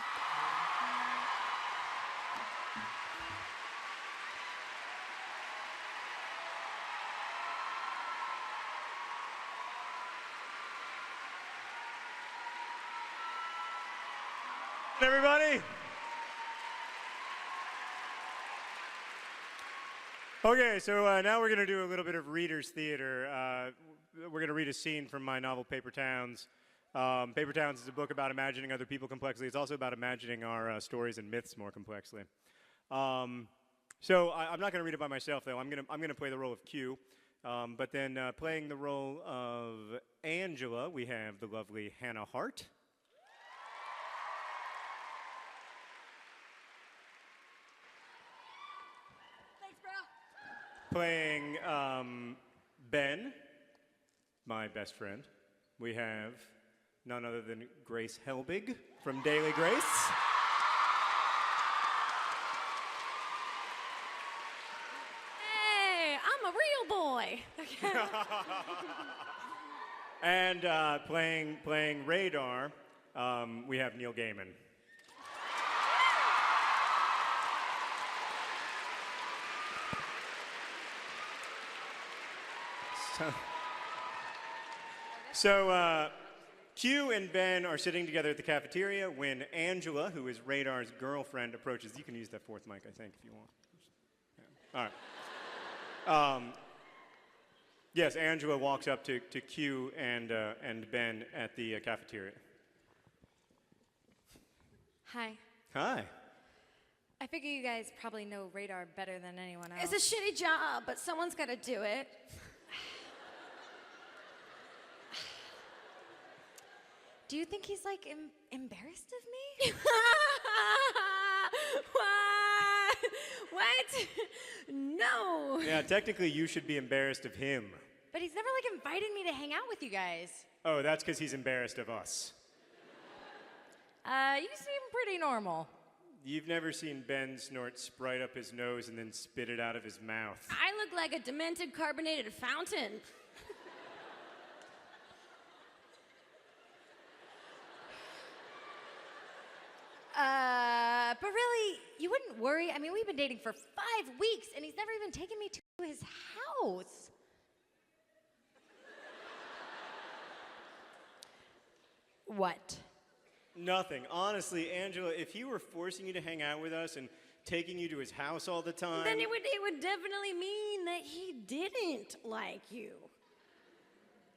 Everybody. Okay, so now we're going to do a little bit of reader's theater. We're going to read a scene from my novel, Paper Towns. Paper Towns is a book about imagining other people complexly. It's also about imagining our stories and myths more complexly. I'm not going to read it by myself, though. I'm going to play the role of Q. But then playing the role of Angela, we have the lovely Hannah Hart. Playing Ben, my best friend, we have none other than Grace Helbig from Daily Grace. Hey, I'm a real boy. And playing Radar, we have Neil Gaiman. So Q and Ben are sitting together at the cafeteria when Angela, who is Radar's girlfriend, approaches. You can use that fourth mic, I think, if you want. Yeah. All right. Yes, Angela walks up to Q and Ben at the cafeteria. Hi. Hi. I figure you guys probably know Radar better than anyone else. It's a shitty job, but someone's got to do it. Do you think he's like embarrassed of me? What? No. Yeah, technically you should be embarrassed of him. But he's never like invited me to hang out with you guys. Oh, that's because he's embarrassed of us. You seem pretty normal. You've never seen Ben snort Sprite up his nose and then spit it out of his mouth. I look like a demented carbonated fountain. But really, you wouldn't worry. I mean, we've been dating for 5 weeks, and he's never even taken me to his house. What? Nothing. Honestly, Angela, if he were forcing you to hang out with us and taking you to his house all the time... Then it would definitely mean that he didn't like you.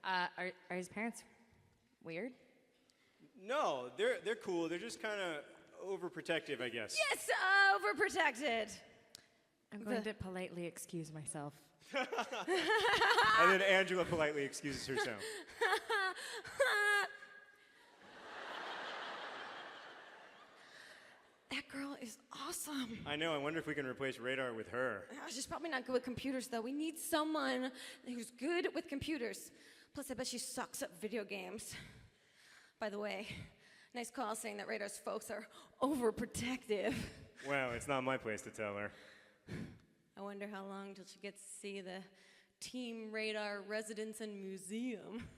Are his parents weird? No, they're cool. They're just kind of overprotective, I guess. Yes, overprotected. I'm going to politely excuse myself. And then Angela politely excuses herself. That girl is awesome. I know. I wonder if we can replace Radar with her. She's probably not good with computers, though. We need someone who's good with computers. Plus, I bet she sucks at video games. By the way, nice call saying that Radar's folks are overprotective. Well, it's not my place to tell her. I wonder how long till she gets to see the Team Radar residence and museum.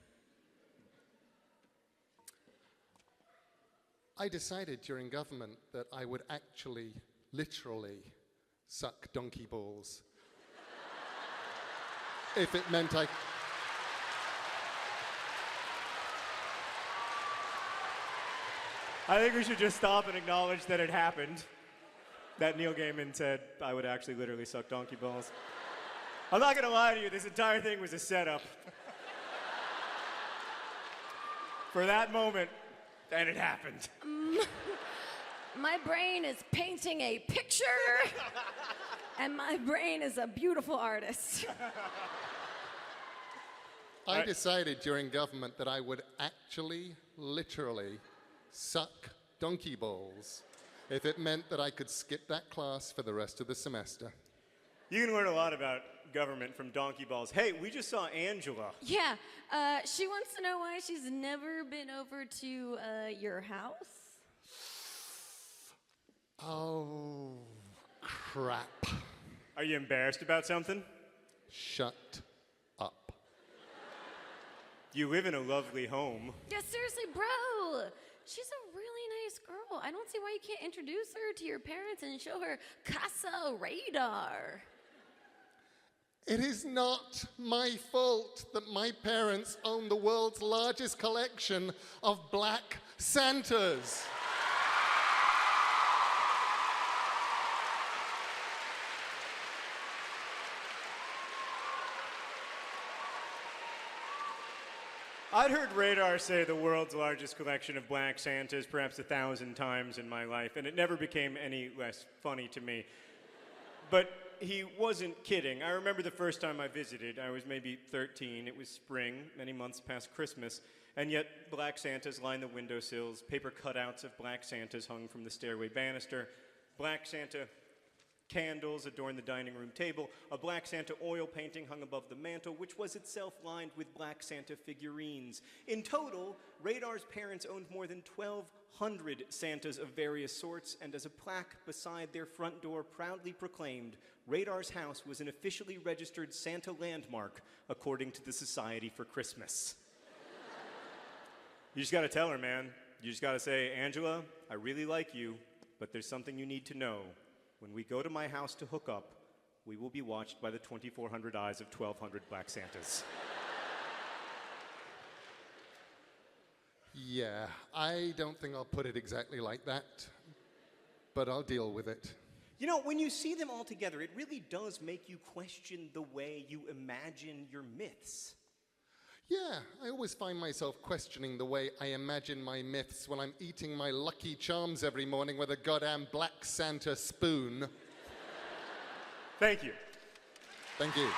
I decided during government that I would actually, literally, suck donkey balls. If it meant I think we should just stop and acknowledge that it happened. That Neil Gaiman said I would actually literally suck donkey balls. I'm not gonna lie to you, this entire thing was a setup. For that moment, and it happened. My brain is painting a picture, and my brain is a beautiful artist. I decided during government that I would actually, literally, suck donkey balls if it meant that I could skip that class for the rest of the semester. You can learn a lot about government from donkey balls. Hey, we just saw Angela. Yeah, she wants to know why she's never been over to your house. Oh, crap. Are you embarrassed about something? Shut up. You live in a lovely home. Yeah, seriously, bro. She's a really nice girl. I don't see why you can't introduce her to your parents and show her Casa Radar. It is not my fault that my parents own the world's largest collection of black Santas. I'd heard Radar say the world's largest collection of black Santas perhaps 1,000 times in my life, and it never became any less funny to me. But he wasn't kidding. I remember the first time I visited. I was maybe 13. It was spring, many months past Christmas, and yet black Santas lined the windowsills, paper cutouts of black Santas hung from the stairway banister, black Santa candles adorned the dining room table, a black Santa oil painting hung above the mantel, which was itself lined with black Santa figurines. In total, Radar's parents owned more than 1,200 Santas of various sorts, and as a plaque beside their front door proudly proclaimed, Radar's house was an officially registered Santa landmark, according to the Society for Christmas. You just gotta tell her, man. You just gotta say, Angela, I really like you, but there's something you need to know. When we go to my house to hook up, we will be watched by the 2,400 eyes of 1,200 black Santas. Yeah, I don't think I'll put it exactly like that, but I'll deal with it. You know, when you see them all together, it really does make you question the way you imagine your myths. Yeah, I always find myself questioning the way I imagine my myths when I'm eating my Lucky Charms every morning with a goddamn black Santa spoon. Thank you. Thank you.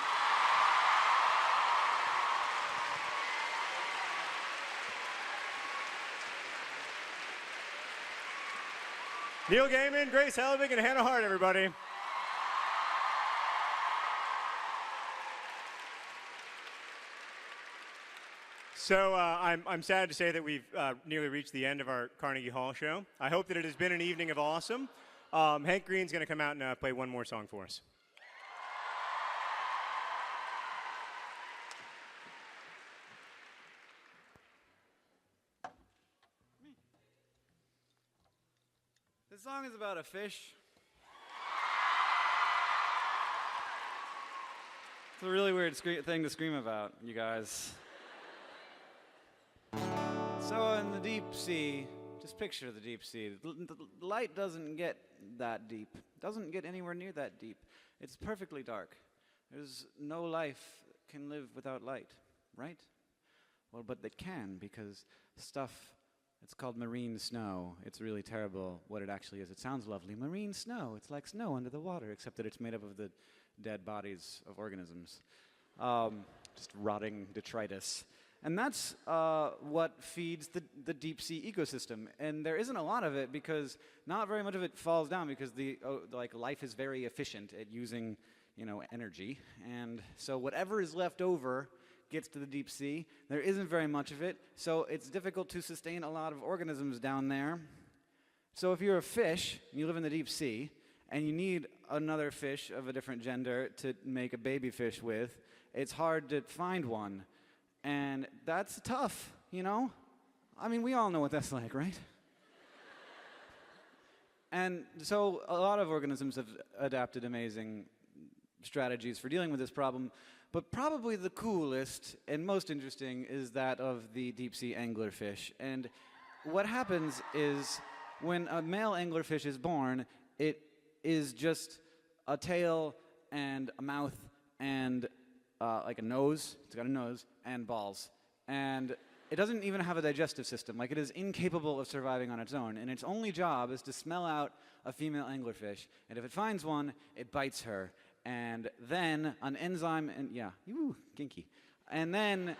Neil Gaiman, Grace Helbig, and Hannah Hart, everybody. So I'm sad to say that we've nearly reached the end of our Carnegie Hall show. I hope that it has been an evening of awesome. Hank Green's going to come out and play one more song for us. This song is about a fish. It's a really weird thing to scream about, you guys. So in the deep sea, just picture the deep sea. The light doesn't get that deep. Doesn't get anywhere near that deep. It's perfectly dark. There's no life can live without light, right? Well, but they can, because stuff, it's called marine snow. It's really terrible what it actually is. It sounds lovely. Marine snow, it's like snow under the water, except that it's made up of the dead bodies of organisms. Just rotting detritus. And that's what feeds the deep sea ecosystem. And there isn't a lot of it because not very much of it falls down because life is very efficient at using, energy. And so whatever is left over gets to the deep sea. There isn't very much of it, so it's difficult to sustain a lot of organisms down there. So if you're a fish, and you live in the deep sea, and you need another fish of a different gender to make a baby fish with, it's hard to find one. And that's tough, I mean, we all know what that's like, right? And so a lot of organisms have adapted amazing strategies for dealing with this problem, but probably the coolest and most interesting is that of the deep-sea anglerfish. And what happens is when a male anglerfish is born, it is just a tail and a mouth and like a nose. It's got a nose and balls. And it doesn't even have a digestive system. Like, it is incapable of surviving on its own. And its only job is to smell out a female anglerfish. And if it finds one, it bites her. And then an enzyme, kinky. And then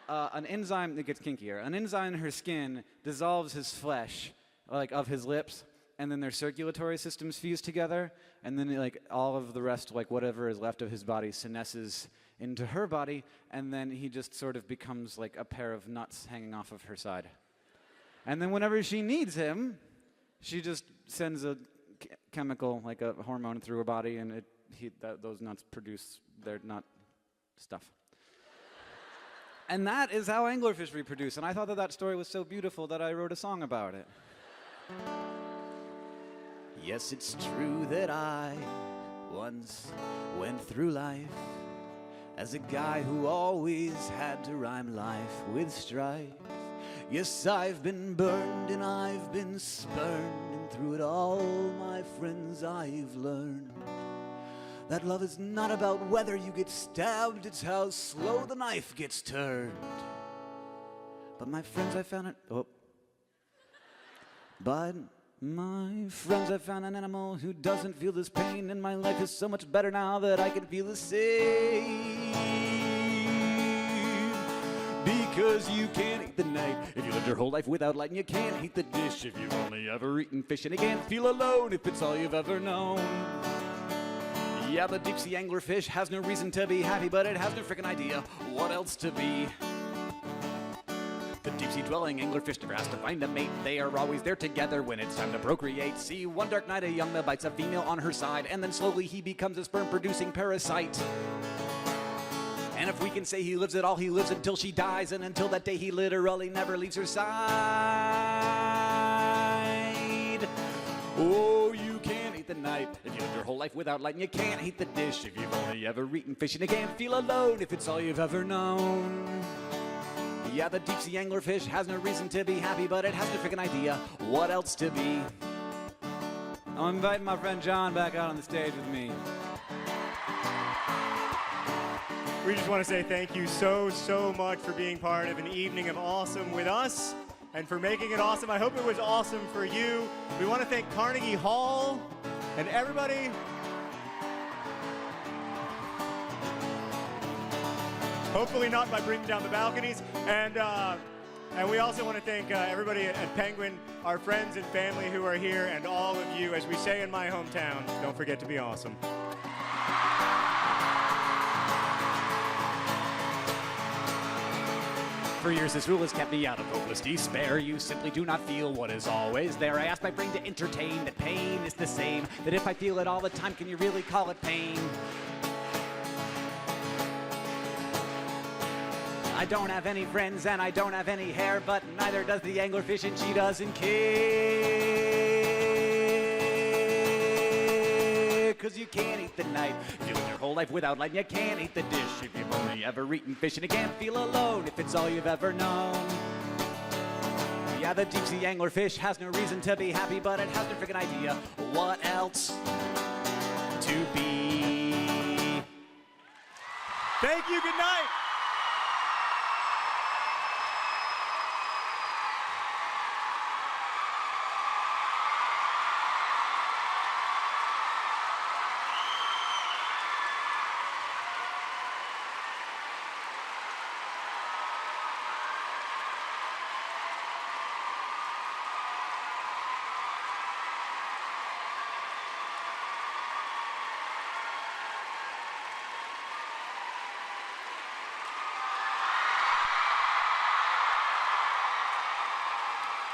an enzyme that gets kinkier. An enzyme in her skin dissolves his flesh, like of his lips, and then their circulatory systems fuse together, and then like all of the rest, like whatever is left of his body, senesces into her body, and then he just sort of becomes like a pair of nuts hanging off of her side. And then whenever she needs him, she just sends a chemical, like a hormone, through her body, and those nuts produce their nut stuff. And that is how anglerfish reproduce. And I thought that story was so beautiful that I wrote a song about it. Yes, it's true that I once went through life as a guy who always had to rhyme life with strife. Yes, I've been burned and I've been spurned, and through it all, my friends, I've learned that love is not about whether you get stabbed, it's how slow the knife gets turned. But my friends, I found it. But my friends, I found an animal who doesn't feel this pain, and my life is so much better now that I can feel the same. Because you can't eat the night if you lived your whole life without light, and you can't heat the dish if you've only ever eaten fish, and you can't feel alone if it's all you've ever known. Yeah, the deep sea anglerfish has no reason to be happy, but it has no freaking idea what else to be. The deep sea dwelling anglerfish never has to find a mate. They are always there together when it's time to procreate. See, one dark night a young male bites a female on her side, and then slowly he becomes a sperm-producing parasite. And if we can say he lives at all, he lives until she dies, and until that day he literally never leaves her side. Oh, you can't eat the night if you live your whole life without light, and you can't heat the dish if you've only ever eaten fish, and you can't feel alone if it's all you've ever known. Yeah, the deep sea anglerfish has no reason to be happy, but it has no freaking idea what else to be. I'm inviting my friend John back out on the stage with me. We just want to say thank you so much for being part of an evening of awesome with us and for making it awesome. I hope it was awesome for you. We want to thank Carnegie Hall and everybody. Hopefully not by bringing down the balconies. And we also want to thank everybody at Penguin, our friends and family who are here, and all of you. As we say in my hometown, don't forget to be awesome. For years this rule has kept me out of hopeless despair. You simply do not feel what is always there. I asked my brain to entertain that pain is the same, that if I feel it all the time, can you really call it pain? I don't have any friends and I don't have any hair, but neither does the anglerfish, and she doesn't care. 'Cause you can't eat the night if you live your whole life without light, and you can't eat the dish if you've only ever eaten fish, and you can't feel alone if it's all you've ever known. Yeah, the deep sea anglerfish has no reason to be happy, but it has no freaking idea what else to be. Thank you, good night.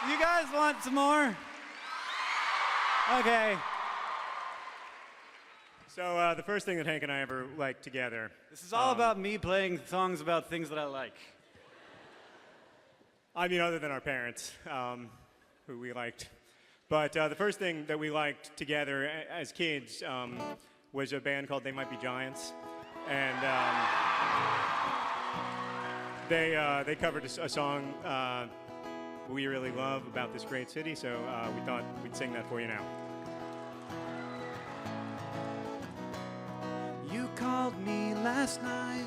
You guys want some more? Okay. So the first thing that Hank and I ever liked together. This is all about me playing songs about things that I like. I mean, other than our parents, who we liked. But the first thing that we liked together as kids was a band called They Might Be Giants. And they covered a song we really love about this great city, so we thought we'd sing that for you now. You called me last night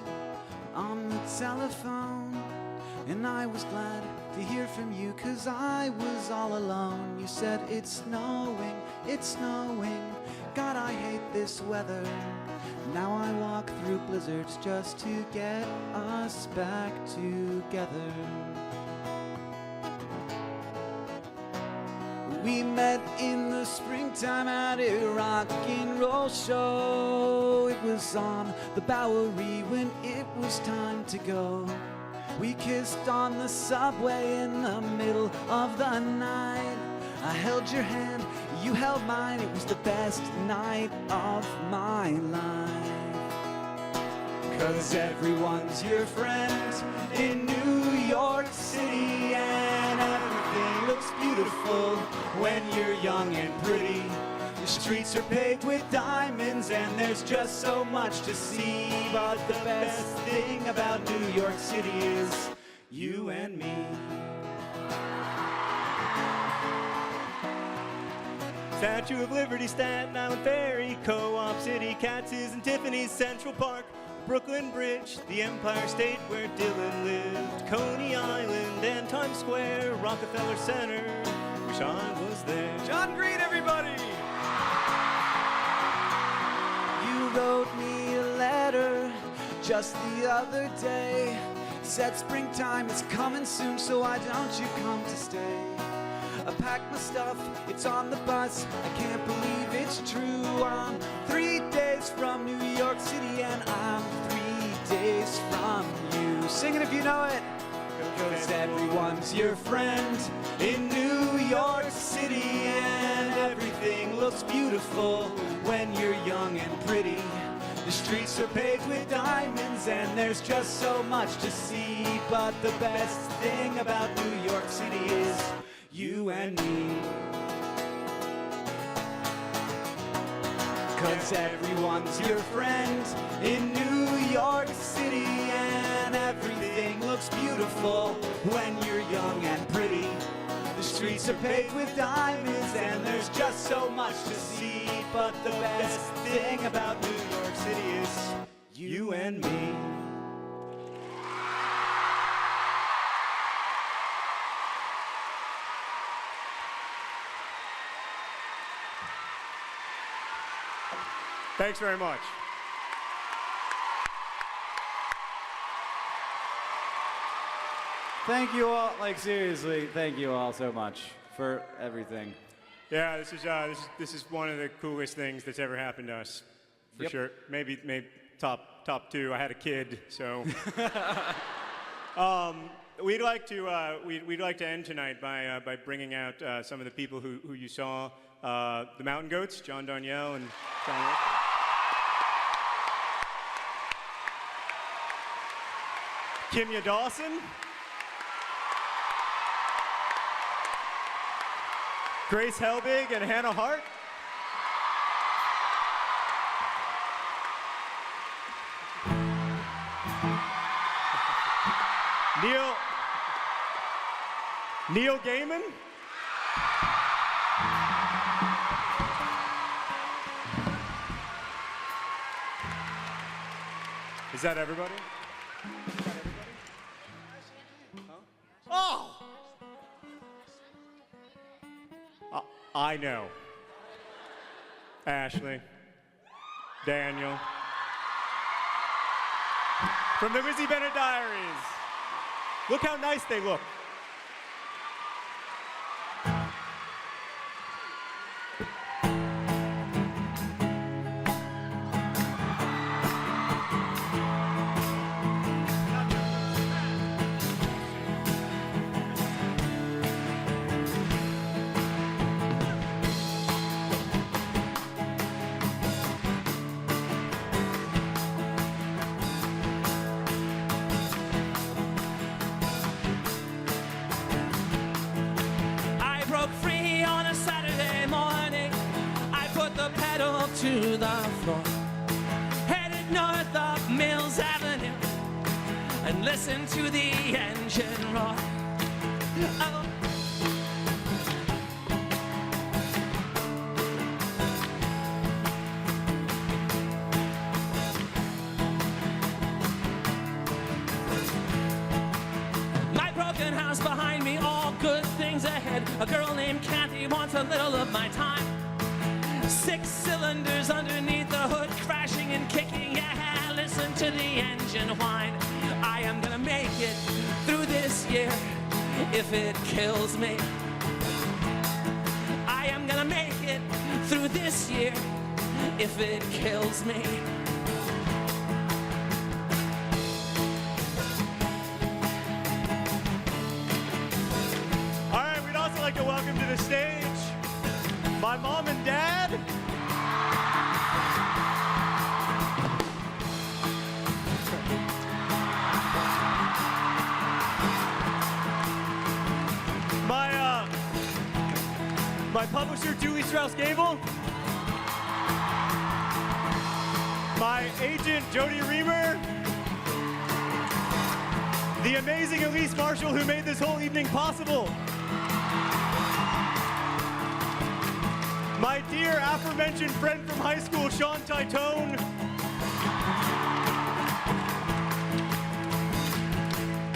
on the telephone, and I was glad to hear from you, 'cause I was all alone. You said it's snowing, God, I hate this weather. Now I walk through blizzards just to get us back together. We met in the springtime at a rock and roll show. It was on the Bowery when it was time to go. We kissed on the subway in the middle of the night. I held your hand, you held mine. It was the best night of my life. 'Cause everyone's your friend in New York City, and everything looks beautiful when you're young and pretty. The streets are paved with diamonds and there's just so much to see. But the best thing about New York City is you and me. Statue of Liberty, Staten Island Ferry, Co-op City, Katz's and Tiffany's, Central Park, Brooklyn Bridge, the Empire State where Dylan lived, Coney Island and Times Square, Rockefeller Center. Wish I was there. John Green, everybody! You wrote me a letter just the other day. Said springtime is coming soon, so why don't you come to stay? I packed my stuff, it's on the bus. I can't believe it's true. I'm 3 days from New York City and I'm 3 days from you. Sing it if you know it. 'Cause everyone's your friend in New York City, and everything looks beautiful when you're young and pretty. The streets are paved with diamonds and there's just so much to see. But the best thing about New York City is you and me. 'Cause everyone's your friend in New York City, and everything looks beautiful when you're young and pretty. The streets are paved with diamonds and there's just so much to see. But the best thing about New York City is you and me. Thanks very much. Thank you all, like seriously, thank you all so much for everything. Yeah, this is one of the coolest things that's ever happened to us, for sure. Maybe top two. I had a kid, so. We'd like to end tonight by bringing out some of the people who you saw, the Mountain Goats, John Darnielle and John Wilson. Kimya Dawson. Grace Helbig and Hannah Hart. Neil Gaiman. Is that everybody? Oh! I know. Ashley. Daniel. From the Lizzie Bennett Diaries. Look how nice they look. To the floor, headed north up Mills Avenue, and listen to the engine roar. Oh. My broken house behind me, all good things ahead. A girl named Kathy wants a little of my time. 6 cylinders underneath the hood, crashing and kicking. Yeah, listen to the engine whine. I am gonna make it through this year if it kills me. this year if it kills me. All right, we'd also like to welcome to the stage my mom and dad. My publisher, Julie Strauss-Gable. My agent, Jody Reamer. The amazing Elise Marshall, who made this whole evening possible. My dear aforementioned friend from high school, Sean Titone.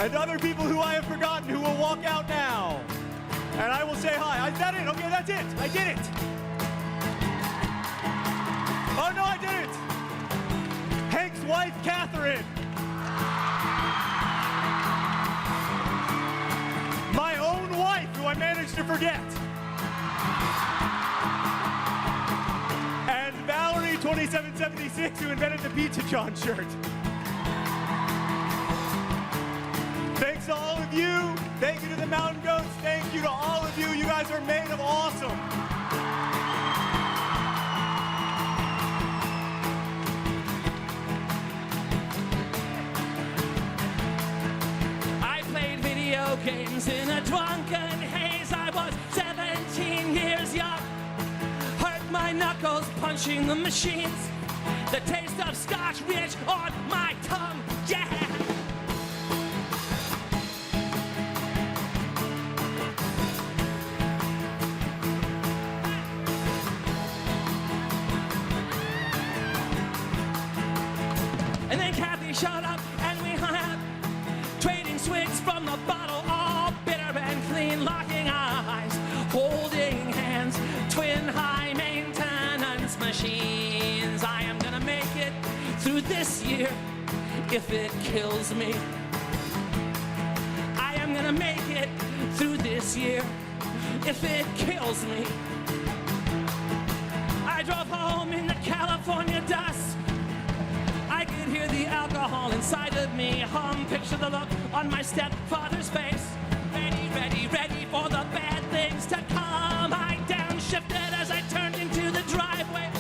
And other people who I have forgotten who will walk out now. And I will say hi. Is that it? Okay, that's it. I did it. Oh, no, I didn't. Hank's wife, Catherine. My own wife, who I managed to forget. And Valerie, 2776, who invented the Pizza John shirt. Thanks to all of you. Thank you to the Mountain Goats. Thank you to all of you. You guys are made of awesome. I played video games in a drunken haze. I was 17 years young. Hurt my knuckles punching the machines. The taste of Scotch rich on my tongue. Yeah! And then Kathy showed up and we hung out, trading swigs from the bottle, all bitter and clean, locking eyes, holding hands, twin high maintenance machines. I am gonna make it through this year if it kills me. I am gonna make it through this year if it kills me. I drove home in the California dust. I could hear the alcohol inside of me hum. Picture the look on my stepfather's face. Ready, ready, ready for the bad things to come. I downshifted as I turned into the driveway.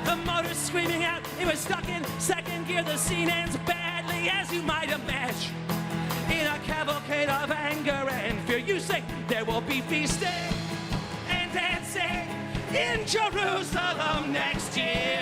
The motor's screaming out. It was stuck in second gear. The scene ends badly, as you might imagine. In a cavalcade of anger and fear, you say there will be feasting and dancing in Jerusalem next year.